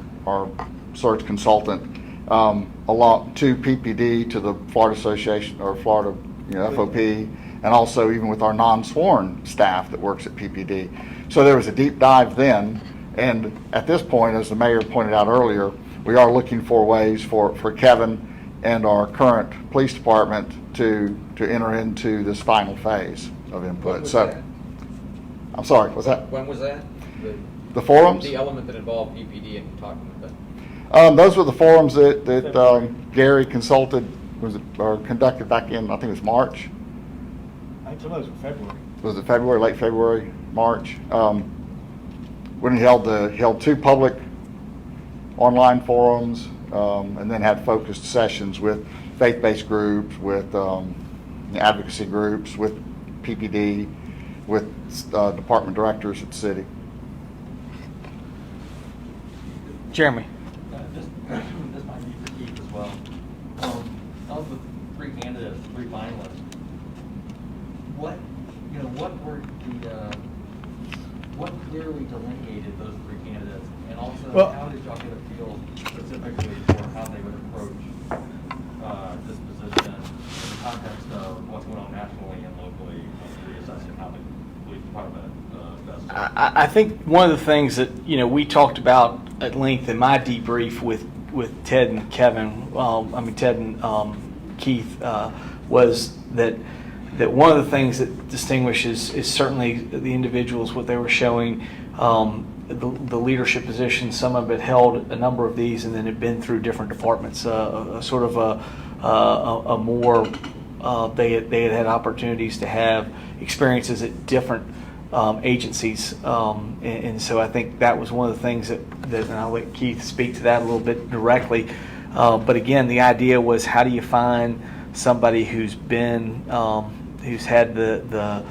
search consultant, along to PPD, to the Florida Association or Florida FOP, and also even with our non-sworn staff that works at PPD. So there was a deep dive then, and at this point, as the mayor pointed out earlier, we are looking for ways for Kevin and our current police department to enter into this final phase of input. So, that? I'm sorry, what's that? When was that? The forums? The element that involved PPD and talking with them. Those were the forums that Gary consulted, or conducted back in, I think it was March. I think those were February. Was it February, late February, March? When he held 2 public online forums, and then had focused sessions with faith-based groups, with advocacy groups, with PPD, with department directors at the city. Jeremy. This might be for Keith as well. Of the 3 candidates, 3 finalists, what were what clearly delineated those three candidates? And also, Well- how did y'all get a feel specifically for how they would approach this position in the context of what's going on nationally and locally, reassessing how the police department does? I think one of the things that we talked about at length in my debrief with Ted and Kevin, Ted and Keith, was that one of the things that distinguishes is certainly the individuals, what they were showing, the leadership positions. Some of it held a number of these and then had been through different departments, sort of a more they had opportunities to have experiences at different agencies, and so I think that was one of the things that and I'll let Keith speak to that a little bit directly. But again, the idea was, how do you find somebody who's been who's had the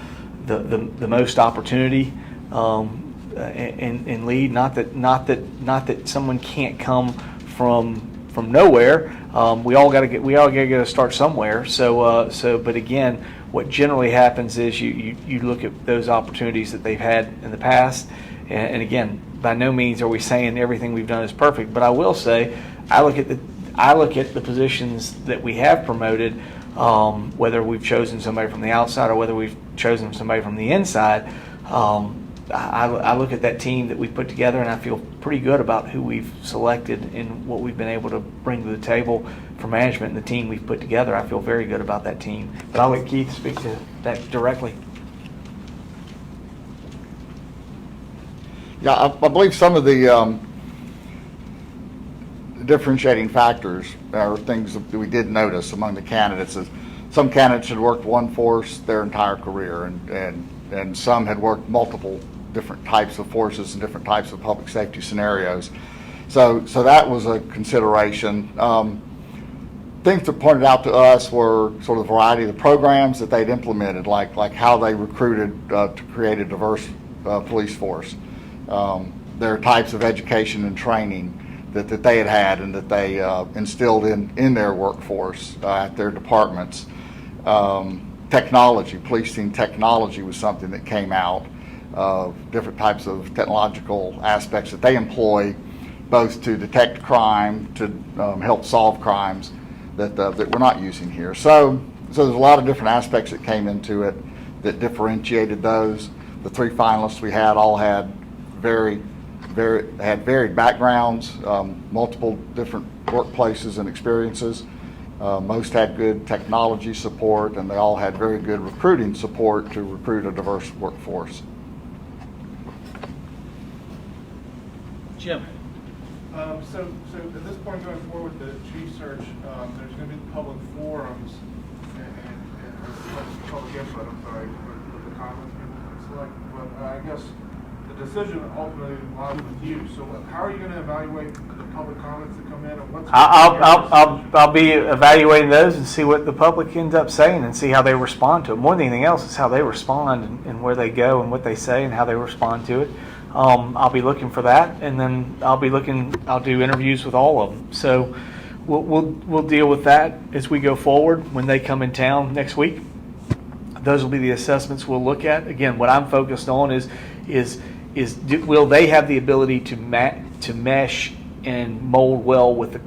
most opportunity and lead? Not that someone can't come from nowhere. We all got to get a start somewhere. But again, what generally happens is you look at those opportunities that they've had in the past, and again, by no means are we saying everything we've done is perfect. But I will say, I look at the positions that we have promoted, whether we've chosen somebody from the outside or whether we've chosen somebody from the inside. I look at that team that we've put together, and I feel pretty good about who we've selected and what we've been able to bring to the table for management and the team we've put together. I feel very good about that team. But I'll let Keith speak to that directly. Yeah, I believe some of the differentiating factors are things that we did notice among the candidates. Is some candidates had worked one force their entire career, and some had worked multiple different types of forces and different types of public safety scenarios. So that was a consideration. Things that pointed out to us were sort of the variety of the programs that they'd implemented, like how they recruited to create a diverse police force. Their types of education and training that they had and that they instilled in their workforce at their departments. Technology, policing technology was something that came out of different types of technological aspects that they employ, both to detect crime, to help solve crimes that we're not using here. So there's a lot of different aspects that came into it that differentiated those. The three finalists we had all had varied backgrounds, multiple different workplaces and experiences. Most had good technology support, and they all had very good recruiting support to recruit a diverse workforce. Jim. So at this point going forward with the chief search, there's going to be public forums and public input, I'm sorry, for the comments people can select. But I guess the decision ultimately lies with you. So how are you going to evaluate the public comments that come in, and what's I'll be evaluating those and see what the public ends up saying and see how they respond to it. More than anything else, is how they respond and where they go and what they say and how they respond to it. I'll be looking for that, and then I'll do interviews with all of them. So we'll deal with that as we go forward when they come in town next week. Those will be the assessments we'll look at. Again, what I'm focused on is will they have the ability to mesh and mold well with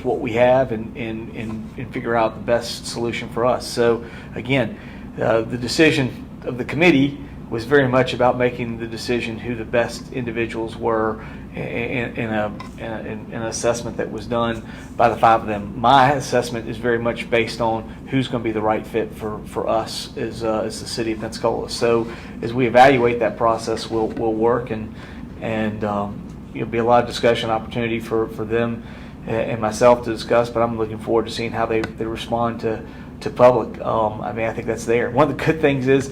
what we have and figure out the best solution for us. So again, the decision of the committee was very much about making the decision who the best individuals were in an assessment that was done by the five of them. My assessment is very much based on who's going to be the right fit for us as the City of Pensacola. So as we evaluate that process, we'll work and it'll be a lot of discussion opportunity for them and myself to discuss. But I'm looking forward to seeing how they respond to public. I think that's there. One of the good things is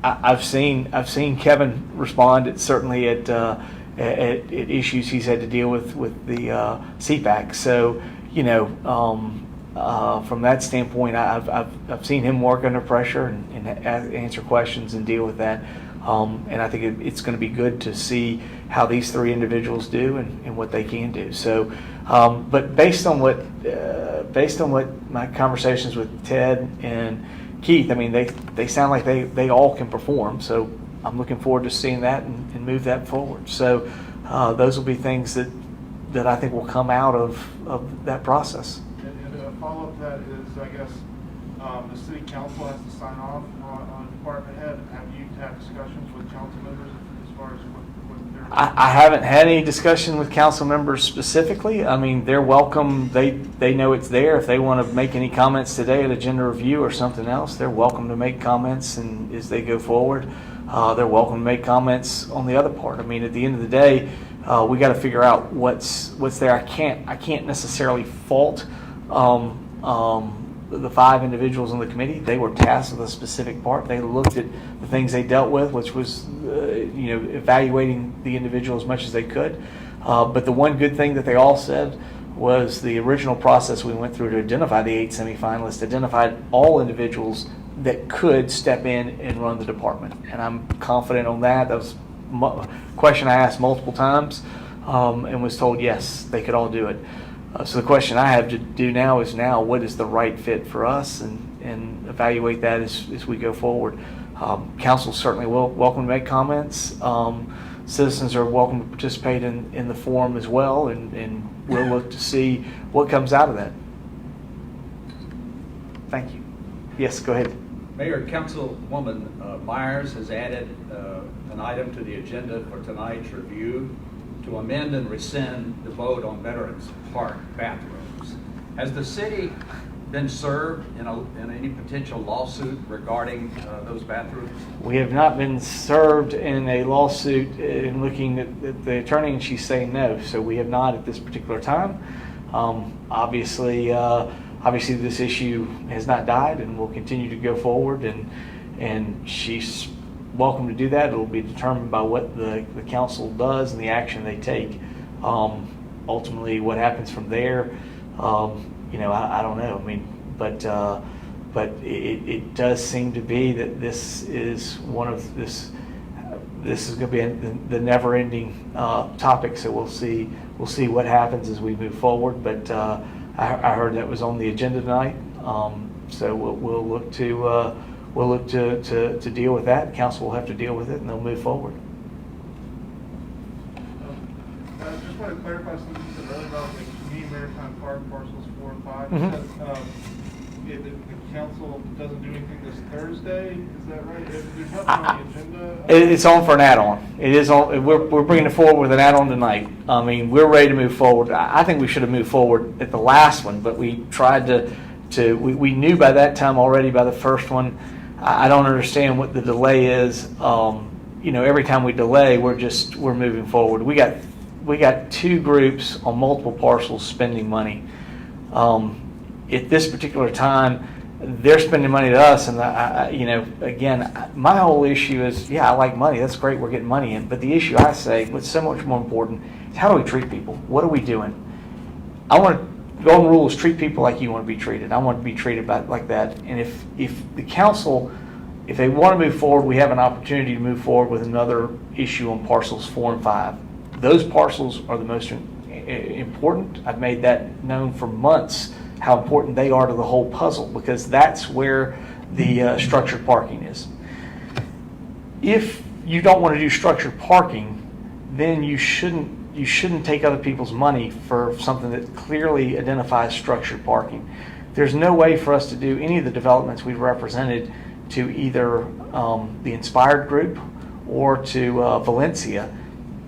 I've seen Kevin respond certainly at issues he's had to deal with the CPAC. So from that standpoint, I've seen him work under pressure and answer questions and deal with that. And I think it's going to be good to see how these three individuals do and what they can do. So, but based on what my conversations with Ted and Keith, they sound like they all can perform. So I'm looking forward to seeing that and move that forward. So those will be things that I think will come out of that process. And a follow-up to that is, I guess, the city council has to sign off on department head. Have you had discussions with council members as far as what they're? I haven't had any discussion with council members specifically. I mean, they're welcome. They know it's there. If they want to make any comments today at agenda review or something else, they're welcome to make comments. And as they go forward, they're welcome to make comments on the other part. I mean, at the end of the day, we got to figure out what's there. I can't necessarily fault the 5 individuals on the committee. They were tasked with a specific part. They looked at the things they dealt with, which was evaluating the individual as much as they could. But the one good thing that they all said was the original process we went through to identify the 8 semifinalists identified all individuals that could step in and run the department. And I'm confident on that. That was a question I asked multiple times and was told yes, they could all do it. So the question I have to do now is what is the right fit for us, and evaluate that as we go forward. Council certainly welcome to make comments. Citizens are welcome to participate in the forum as well, and we'll look to see what comes out of that. Thank you. Yes, go ahead. Mayor, Councilwoman Myers has added an item to the agenda for tonight's review to amend and rescind the vote on Veterans Park bathrooms. Has the city been served in any potential lawsuit regarding those bathrooms? We have not been served in a lawsuit in looking at the attorney, and she's saying no. So we have not at this particular time. Obviously, this issue has not died and will continue to go forward, and she's welcome to do that. It'll be determined by what the council does and the action they take. Ultimately, what happens from there, I don't know. I mean, but it does seem to be that this is one of this is going to be the never-ending topic. So we'll see what happens as we move forward. But I heard that was on the agenda tonight. So we'll look to deal with that. Council will have to deal with it, and they'll move forward. I just want to clarify something you said earlier about the Community Maritime Park parcels 4 and 5. Mhm. The council doesn't do anything this Thursday. Is that right? There's nothing on the agenda. It's on for an add-on. It is on. We're bringing it forward with an add-on tonight. I mean, we're ready to move forward. I think we should have moved forward at the last one, but we tried to. We knew by that time already by the first one. I don't understand what the delay is. Every time we delay, we're moving forward. We got 2 groups on multiple parcels spending money. At this particular time, they're spending money to us, and again, my whole issue is, I like money. That's great. We're getting money in, but the issue I say, what's so much more important, is how do we treat people? What are we doing? I want to. Golden rule is treat people like you want to be treated. I want to be treated like that. And if the council, if they want to move forward, we have an opportunity to move forward with another issue on parcels 4 and 5. Those parcels are the most important. I've made that known for months, how important they are to the whole puzzle, because that's where the structured parking is. If you don't want to do structured parking, then you shouldn't take other people's money for something that clearly identifies structured parking. There's no way for us to do any of the developments we've represented to either the Inspired Group or to Valencia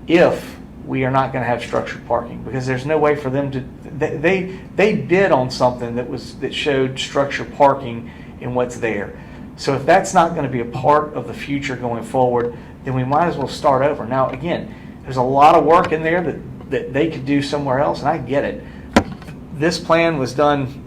if we are not going to have structured parking, because there's no way for them to. They bid on something that showed structured parking in what's there. So if that's not going to be a part of the future going forward, then we might as well start over. Now, again, there's a lot of work in there that they could do somewhere else, and I get it. This plan was done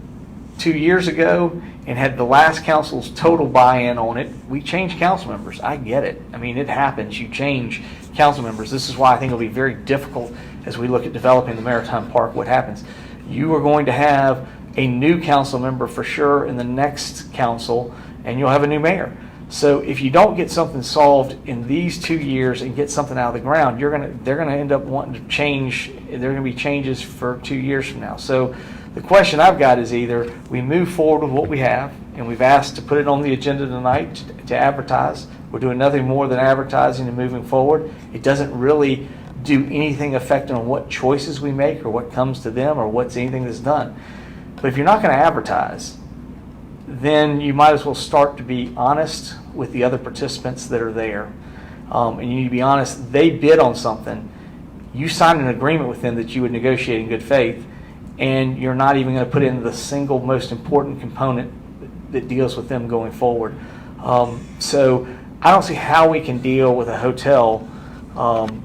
2 years ago and had the last council's total buy-in on it. We changed council members. I get it. I mean, it happens. You change council members. This is why I think it'll be very difficult as we look at developing the Maritime Park. What happens? You are going to have a new council member for sure in the next council, and you'll have a new mayor. So if you don't get something solved in these 2 years and get something out of the ground, they're gonna end up wanting to change. There are gonna be changes for 2 years from now. So the question I've got is either we move forward with what we have, and we've asked to put it on the agenda tonight to advertise. We're doing nothing more than advertising and moving forward. It doesn't really do anything affecting on what choices we make or what comes to them or what's anything that's done. But if you're not going to advertise, then you might as well start to be honest with the other participants that are there. And you need to be honest, they bid on something. You signed an agreement with them that you would negotiate in good faith, and you're not even going to put in the single most important component that deals with them going forward. So I don't see how we can deal with a hotel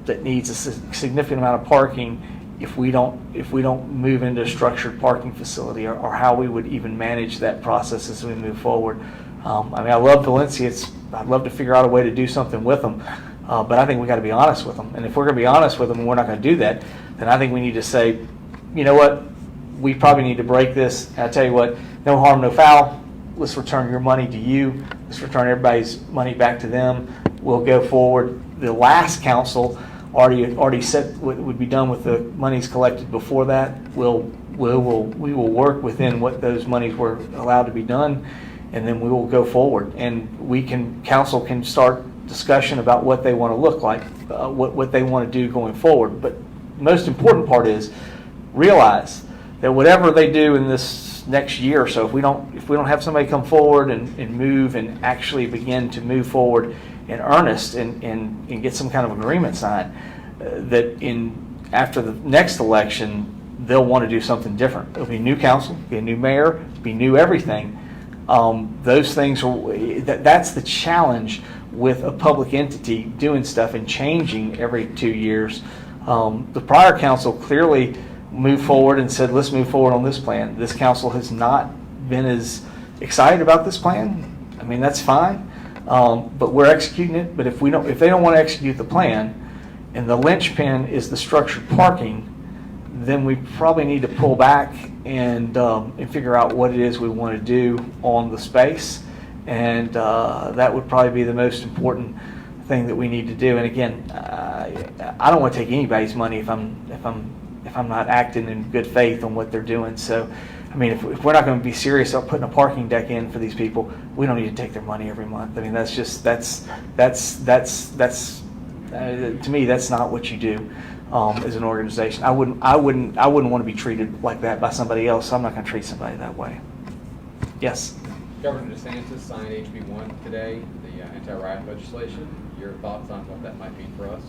that needs a significant amount of parking if we don't move into a structured parking facility, or how we would even manage that process as we move forward. I mean, I love Valencia. I'd love to figure out a way to do something with them, but I think we got to be honest with them. And if we're going to be honest with them and we're not going to do that, then I think we need to say, you know what, we probably need to break this. And I tell you what, no harm, no foul. Let's return your money to you. Let's return everybody's money back to them. We'll go forward. The last council already said what would be done with the monies collected before that. We will work within what those monies were allowed to be done, and then we will go forward. And council can start discussion about what they want to look like, what they want to do going forward. But the most important part is realize that whatever they do in this next year or so, if we don't have somebody come forward and move and actually begin to move forward in earnest and get some kind of agreement signed, that after the next election they'll want to do something different. It'll be new council, be a new mayor, be new everything. Those things that's the challenge with a public entity doing stuff and changing every 2 years. The prior council clearly moved forward and said, let's move forward on this plan. This council has not been as excited about this plan. I mean, that's fine, but we're executing it. But if they don't want to execute the plan, and the linchpin is the structured parking, then we probably need to pull back and figure out what it is we want to do on the space, and that would probably be the most important thing that we need to do. And again, I don't want to take anybody's money if I'm not acting in good faith on what they're doing. So, I mean, if we're not going to be serious about putting a parking deck in for these people, we don't need to take their money every month. I mean, that's to me, that's not what you do as an organization. I wouldn't want to be treated like that by somebody else. So I'm not going to treat somebody that way. Yes. Governor DeSantis signed HB 1 today, the anti-riot legislation. Your thoughts on what that might mean for us?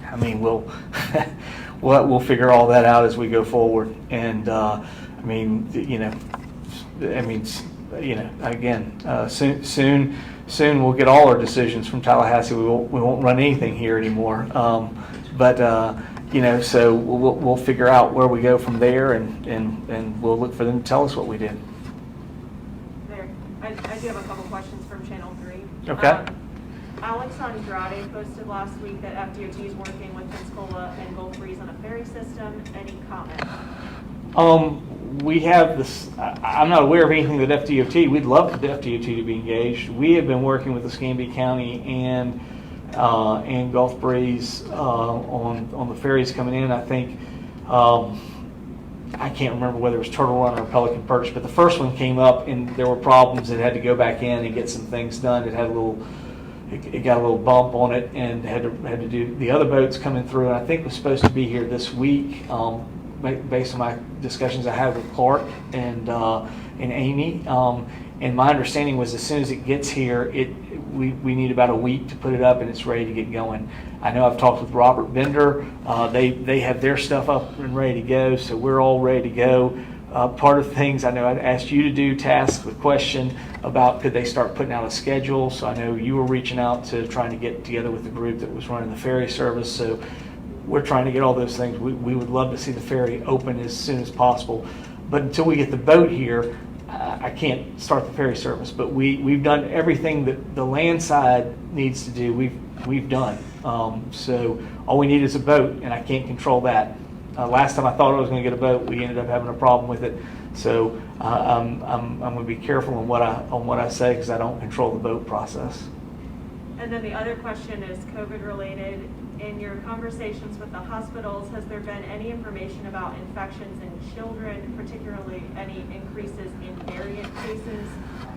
I mean, we'll figure all that out as we go forward. And again, soon we'll get all our decisions from Tallahassee. We won't run anything here anymore. So we'll figure out where we go from there, and we'll look for them to tell us what we did. There, I do have a couple questions from Channel 3. Okay. Alex Andrade posted last week that FDOT is working with Pensacola and Gulf Breeze on a ferry system. Any comment? We have this. I'm not aware of anything that FDOT. We'd love for the FDOT to be engaged. We have been working with Escambia County and Gulf Breeze on the ferries coming in. I think I can't remember whether it was Turtle Run or Pelican Perch, but the first one came up and there were problems. It had to go back in and get some things done. It got a little bump on it and had to do the other boats coming through. And I think was supposed to be here this week, based on my discussions I had with Clark and Amy. And my understanding was as soon as it gets here, we need about a week to put it up and it's ready to get going. I know I've talked with Robert Bender. They have their stuff up and ready to go, so we're all ready to go. Part of things I know I'd asked you to do, task the question about could they start putting out a schedule. So I know you were reaching out to trying to get together with the group that was running the ferry service. So we're trying to get all those things. We would love to see the ferry open as soon as possible. But until we get the boat here, I can't start the ferry service. But we've done everything that the land side needs to do. We've done. So all we need is a boat, and I can't control that. Last time I thought I was going to get a boat, we ended up having a problem with it. So I'm going to be careful on what I say because I don't control the boat process. And then the other question is COVID related. in your conversations with the hospitals, has there been any information about infections in children, particularly any increases in variant cases?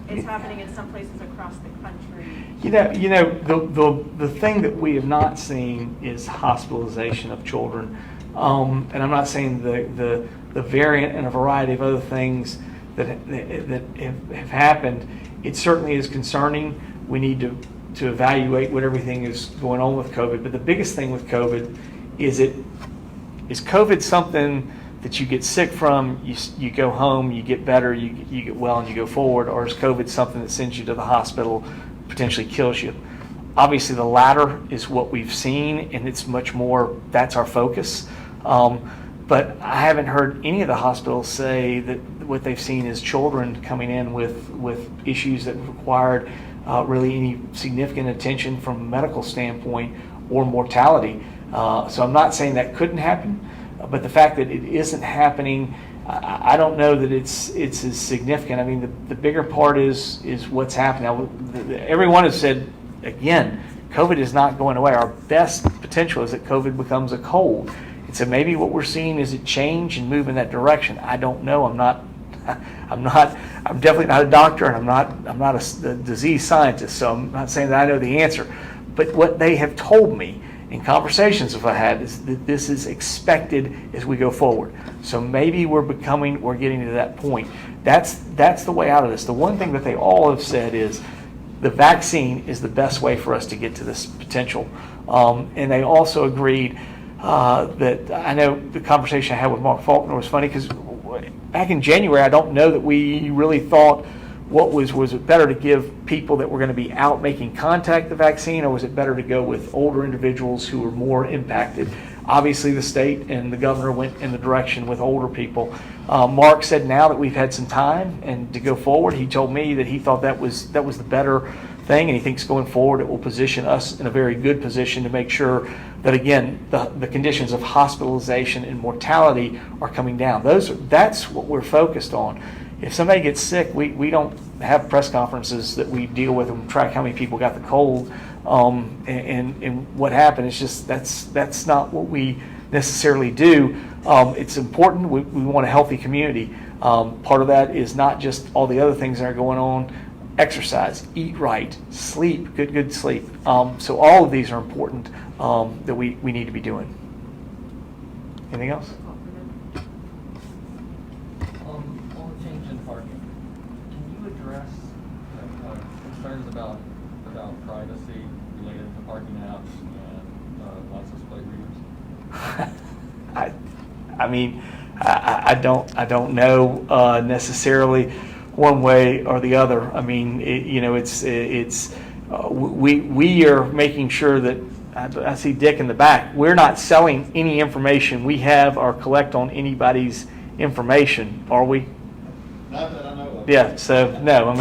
It's happening in some places across the country. The thing that we have not seen is hospitalization of children. And I'm not saying the variant and a variety of other things that have happened. It certainly is concerning. We need to evaluate what everything is going on with COVID. But the biggest thing with COVID is COVID something that you get sick from, you go home, you get better, you get well, and you go forward, or is COVID something that sends you to the hospital, potentially kills you? Obviously, the latter is what we've seen, and it's much more, that's our focus. But I haven't heard any of the hospitals say that what they've seen is children coming in with issues that required really any significant attention from a medical standpoint or mortality. So I'm not saying that couldn't happen, but the fact that it isn't happening, I don't know that it's as significant. I mean, the bigger part is what's happening. Now, everyone has said, again, COVID is not going away. Our best potential is that COVID becomes a cold. And so maybe what we're seeing is it change and move in that direction. I don't know. I'm definitely not a doctor, and I'm not a disease scientist, so I'm not saying that I know the answer. But what they have told me in conversations I've had is that this is expected as we go forward. So maybe we're getting to that point. That's the way out of this. The one thing that they all have said is the vaccine is the best way for us to get to this potential. And they also agreed that, I know the conversation I had with Mark Faulkner was funny because back in January, I don't know that we really thought was it better to give people that were going to be out making contact the vaccine, or was it better to go with older individuals who were more impacted? Obviously, the state and the governor went in the direction with older people. Mark said now that we've had some time and to go forward, he told me that he thought that was the better thing, and he thinks going forward it will position us in a very good position to make sure that, again, the conditions of hospitalization and mortality are coming down. That's what we're focused on. If somebody gets sick, we don't have press conferences that we deal with and track how many people got the cold and what happened. It's just that's not what we necessarily do. It's important. We want a healthy community. Part of that is not just all the other things that are going on. Exercise, eat right, sleep, good sleep. So all of these are important that we need to be doing. Anything else? On the change in parking, can you address concerns about privacy related to parking apps and license plate readers? I don't know necessarily one way or the other. I mean, we are making sure that I see Dick in the back. We're not selling any information we have or collect on anybody's information, are we? Not that I know of. Yeah. So no. I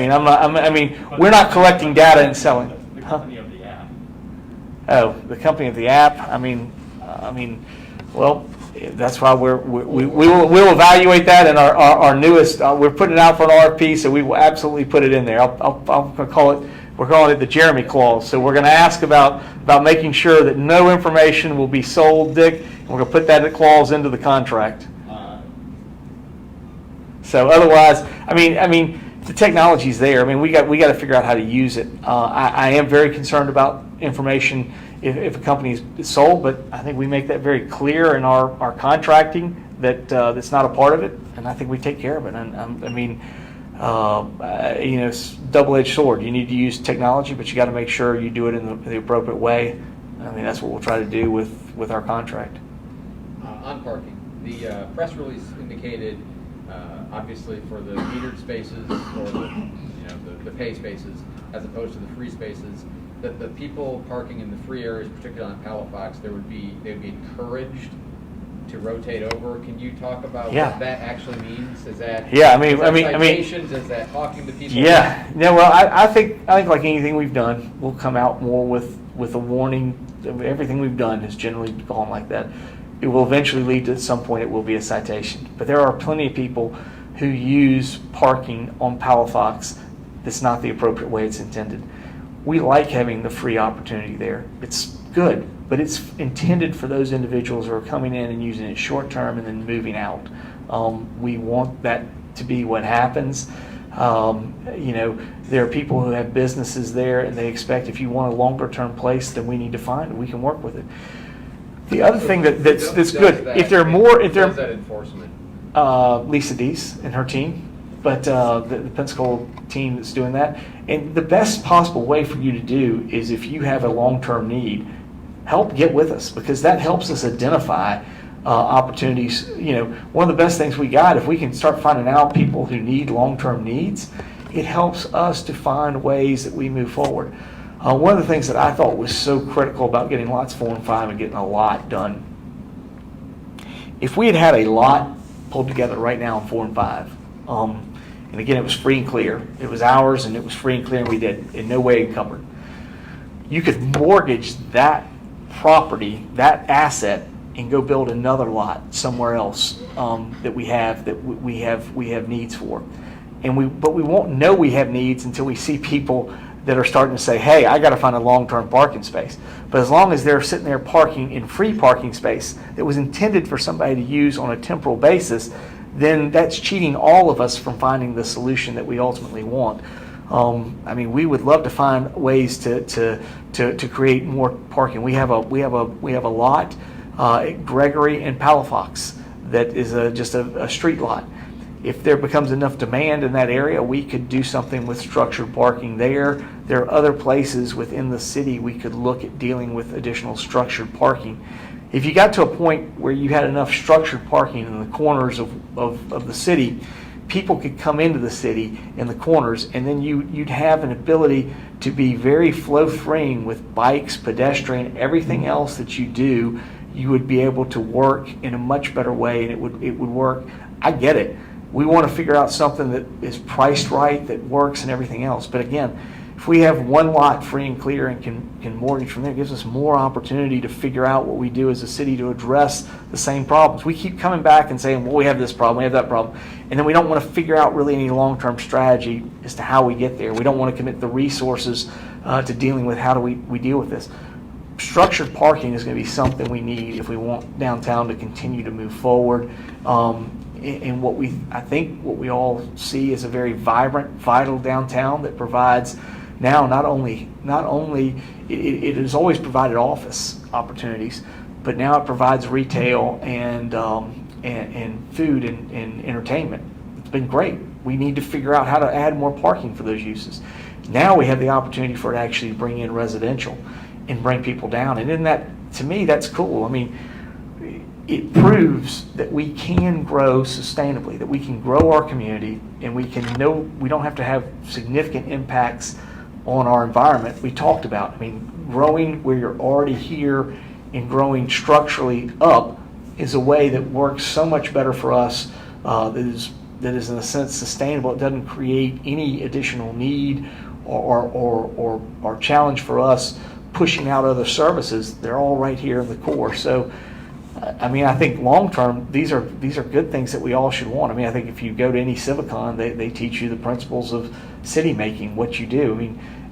mean, we're not collecting data and selling. The company of the app. Oh, the company of the app. I mean, well, that's why we'll evaluate that, and our newest we're putting it out for an RFP, so we will absolutely put it in there. We're calling it the Jeremy clause. So we're going to ask about making sure that no information will be sold, Dick, and we're going to put that clause into the contract. So otherwise, I mean, the technology's there. I mean, we got to figure out how to use it. I am very concerned about information if a company is sold, but I think we make that very clear in our contracting that that's not a part of it, and I think we take care of it. And it's a double-edged sword. You need to use technology, but you got to make sure you do it in the appropriate way. I mean, that's what we'll try to do with our contract. On parking, the press release indicated, obviously for the metered spaces or the pay spaces as opposed to the free spaces, that the people parking in the free areas, particularly on Palafox, they'd be encouraged to rotate over. Can you talk about what that actually means? Is that citations? Is that talking to people? Yeah. Well, I think like anything we've done, we'll come out more with a warning. Everything we've done has generally gone like that. It will eventually lead to, at some point, it will be a citation. But there are plenty of people who use parking on Palafox that's not the appropriate way it's intended. We like having the free opportunity there. It's good, but it's intended for those individuals who are coming in and using it short term and then moving out. We want that to be what happens. There are people who have businesses there, and they expect if you want a longer term place, then we need to find it. We can work with it. The other thing that's good, if there are more, if there Does that enforcement? Lisa Deese and her team, but the Pensacola team that's doing that. And the best possible way for you to do is if you have a long-term need, help get with us, because that helps us identify opportunities. One of the best things we got, if we can start finding out people who need long-term needs, it helps us to find ways that we move forward. One of the things that I thought was so critical about getting lots 4 and 5 and getting a lot done, if we had a lot pulled together right now in 4 and 5, and again, it was free and clear. It was ours, and it was free and clear, and we did in no way encumbered. You could mortgage that property, that asset, and go build another lot somewhere else that we have needs for, but we won't know we have needs until we see people that are starting to say, "Hey, I got to find a long-term parking space." But as long as they're sitting there parking in free parking space that was intended for somebody to use on a temporal basis, then that's cheating all of us from finding the solution that we ultimately want. We would love to find ways to create more parking. We have a lot at Gregory and Palafox that is just a street lot. If there becomes enough demand in that area, we could do something with structured parking there. There are other places within the city we could look at dealing with additional structured parking. If you got to a point where you had enough structured parking in the corners of the city, people could come into the city in the corners, and then you'd have an ability to be very flow-freeing with bikes, pedestrian, everything else that you do. You would be able to work in a much better way, and it would work. I get it. We want to figure out something that is priced right, that works, and everything else. But again, if we have one lot free and clear and can mortgage from there, it gives us more opportunity to figure out what we do as a city to address the same problems. We keep coming back and saying, well, we have this problem, we have that problem, and then we don't want to figure out really any long-term strategy as to how we get there. We don't want to commit the resources to dealing with how do we deal with this. Structured parking is going to be something we need if we want downtown to continue to move forward. And I think what we all see is a very vibrant, vital downtown that provides now not only it has always provided office opportunities, but now it provides retail and food and entertainment. It's been great. We need to figure out how to add more parking for those uses. Now we have the opportunity for it to actually bring in residential and bring people down. And in that, to me, that's cool. It proves that we can grow sustainably, that we can grow our community, and we don't have to have significant impacts on our environment. We talked about, growing where you're already here and growing structurally up is a way that works so much better for us, that is in a sense sustainable. It doesn't create any additional need or challenge for us pushing out other services. They're all right here in the core. So I think long term, these are good things that we all should want. I think if you go to any Civicon, they teach you the principles of city making, what you do.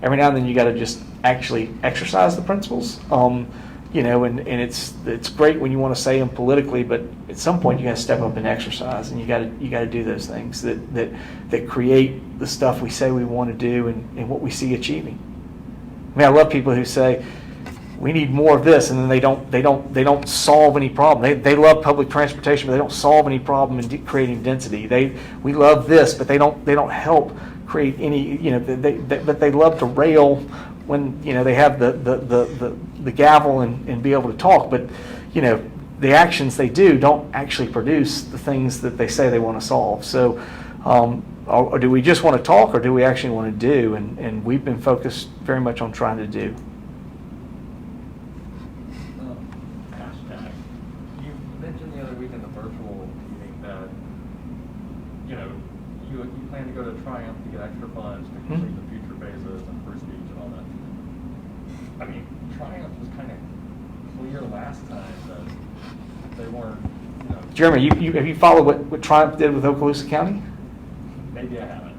Every now and then you got to just actually exercise the principles. And it's great when you want to say them politically, but at some point you got to step up and exercise, and you got to do those things that create the stuff we say we want to do and what we see achieving. I love people who say, we need more of this, and then they don't solve any problem. They love public transportation, but they don't solve any problem in creating density. We love this, but they don't help create any. But they love to rail when they have the gavel and be able to talk. But the actions they do don't actually produce the things that they say they want to solve. So, or do we just want to talk, or do we actually want to do? And we've been focused very much on trying to do. To go to Triumph to get extra funds to complete the future phases and First Beach and all that. Triumph was kind of clear last time that they weren't, Jeremy, have you followed what Triumph did with Okaloosa County? Maybe I haven't.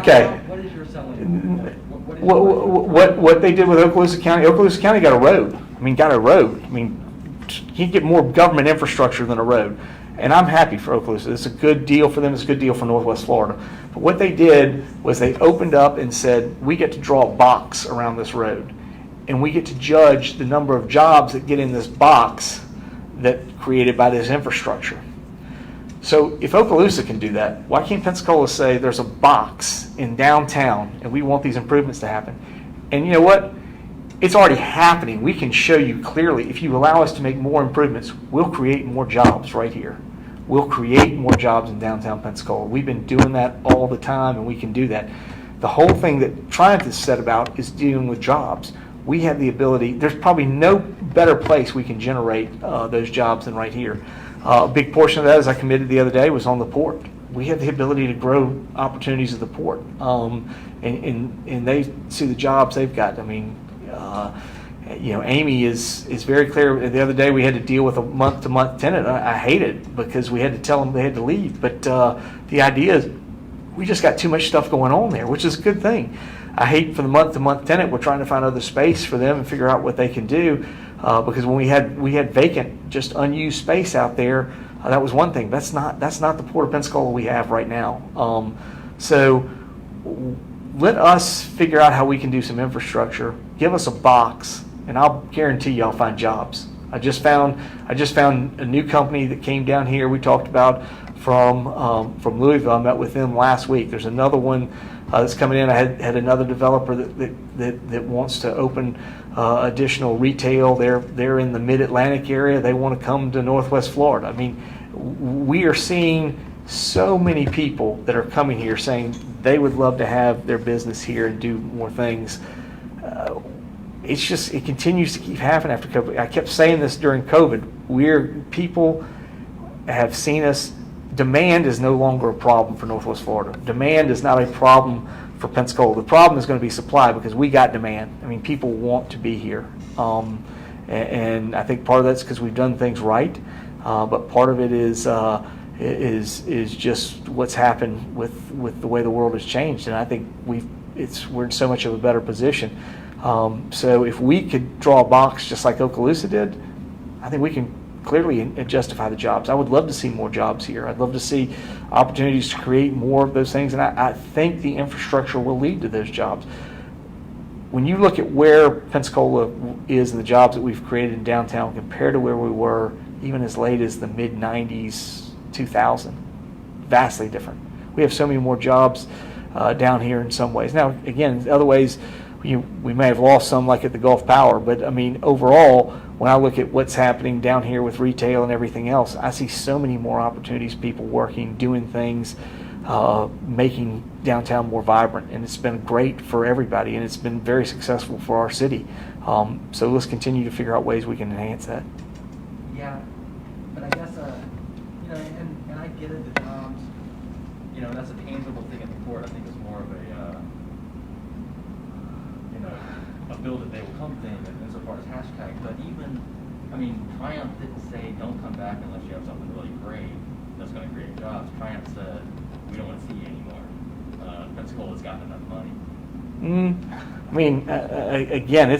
Okay. What is your selling point? What they did with Okaloosa County got a road. I mean, you can't get more government infrastructure than a road. And I'm happy for Okaloosa. It's a good deal for them. It's a good deal for Northwest Florida. But what they did was they opened up and said, we get to draw a box around this road. And we get to judge the number of jobs that get in this box that created by this infrastructure. So if Okaloosa can do that, why can't Pensacola say there's a box in downtown and we want these improvements to happen? And you know what? It's already happening. We can show you clearly. If you allow us to make more improvements, we'll create more jobs right here. We'll create more jobs in downtown Pensacola. We've been doing that all the time, and we can do that. The whole thing that Triumph is set about is dealing with jobs. We have the ability. There's probably no better place we can generate those jobs than right here. A big portion of that, as I committed the other day, was on the port. We have the ability to grow opportunities at the port, and they see the jobs they've got. I mean, Amy is very clear. The other day we had to deal with a month-to-month tenant. I hate it because we had to tell them they had to leave. But the idea is we just got too much stuff going on there, which is a good thing. I hate for the month-to-month tenant. We're trying to find other space for them and figure out what they can do. Because when we had vacant, just unused space out there, that was one thing. That's not the Port of Pensacola we have right now. So let us figure out how we can do some infrastructure. Give us a box, and I'll guarantee you I'll find jobs. I just found a new company that came down here. We talked about from Louisville. I met with them last week. There's another one that's coming in. I had another developer that wants to open additional retail. They're in the Mid-Atlantic area. They want to come to Northwest Florida. I mean, we are seeing so many people that are coming here saying they would love to have their business here and do more things. It continues to keep happening after COVID. I kept saying this during COVID. People have seen us. Demand is no longer a problem for Northwest Florida. Demand is not a problem for Pensacola. The problem is going to be supply because we got demand. I mean, people want to be here. And I think part of that's because we've done things right. But part of it is just what's happened with the way the world has changed. And I think we're in so much of a better position. So if we could draw a box just like Okaloosa did, I think we can clearly justify the jobs. I would love to see more jobs here. I'd love to see opportunities to create more of those things, and I think the infrastructure will lead to those jobs. When you look at where Pensacola is and the jobs that we've created in downtown compared to where we were even as late as the mid-90s, 2000, vastly different. We have so many more jobs down here in some ways. Now, again, in other ways, we may have lost some, like at the Gulf Power, but I mean, overall, when I look at what's happening down here with retail and everything else, I see so many more opportunities, people working, doing things, making downtown more vibrant, and it's been great for everybody, and it's been very successful for our city. So let's continue to figure out ways we can enhance that. Yeah, but I guess, and I get it, that, that's a tangible thing at the port. I think it's more of a build it, they will come thing insofar as hashtag. But even, Triumph didn't say don't come back unless you have something really great that's going to create jobs. Triumph said we don't want to see you anymore. Pensacola's gotten enough money. Again,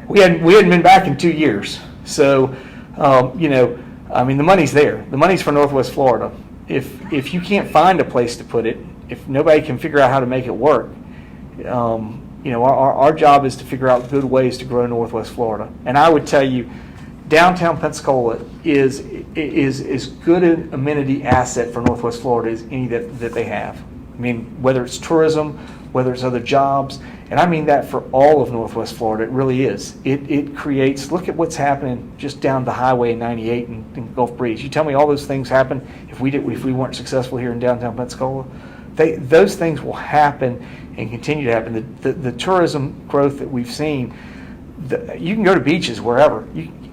we hadn't been back in 2 years, so the money's there. The money's for Northwest Florida. If you can't find a place to put it, if nobody can figure out how to make it work, our job is to figure out good ways to grow Northwest Florida. And I would tell you, downtown Pensacola is as good an amenity asset for Northwest Florida as any that they have. I mean, whether it's tourism, whether it's other jobs, and I mean that for all of Northwest Florida. It really is. It creates. Look at what's happening just down the highway in 98 and Gulf Breeze. You tell me all those things happen if we weren't successful here in downtown Pensacola. Those things will happen and continue to happen. The tourism growth that we've seen, you can go to beaches wherever.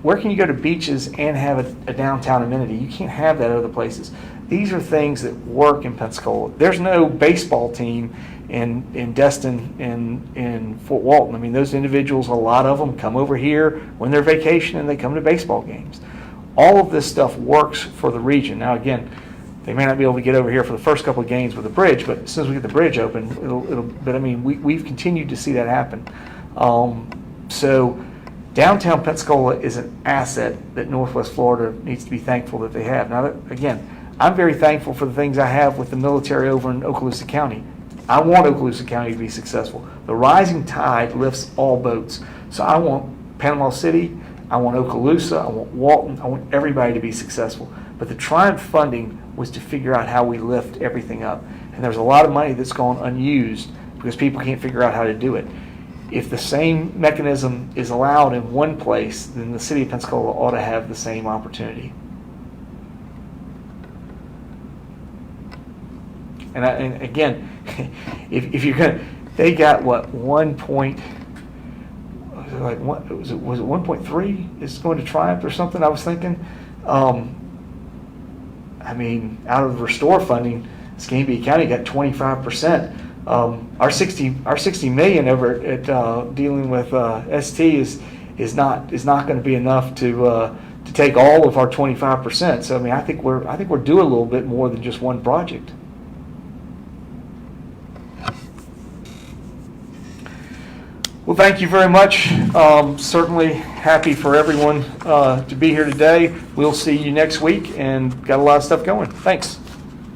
Where can you go to beaches and have a downtown amenity? You can't have that other places. These are things that work in Pensacola. There's no baseball team in Destin and in Fort Walton. I mean, those individuals, a lot of them come over here when they're vacation and they come to baseball games. All of this stuff works for the region. Now, again, They may not be able to get over here for the first couple of games with the bridge, but as soon as we get the bridge open, but I mean, we've continued to see that happen. So downtown Pensacola is an asset that Northwest Florida needs to be thankful that they have. Now, again, I'm very thankful for the things I have with the military over in Okaloosa County. I want Okaloosa County to be successful. The rising tide lifts all boats. So I want Panama City, I want Okaloosa, I want Walton, I want everybody to be successful. But the Triumph funding was to figure out how we lift everything up. And there's a lot of money that's gone unused because people can't figure out how to do it. If the same mechanism is allowed in one place, then the city of Pensacola ought to have the same opportunity. And again, if you're gonna, they got what, 1 point, like what was it 1.3 is going to Triumph or something? I was thinking. I mean, out of the restore funding, Escambia County got 25%. Our 60 million over at dealing with ST is not going to be enough to take all of our 25%. So I mean, I think we're doing a little bit more than just one project. Well, thank you very much. Certainly happy for everyone to be here today. We'll see you next week and got a lot of stuff going. Thanks.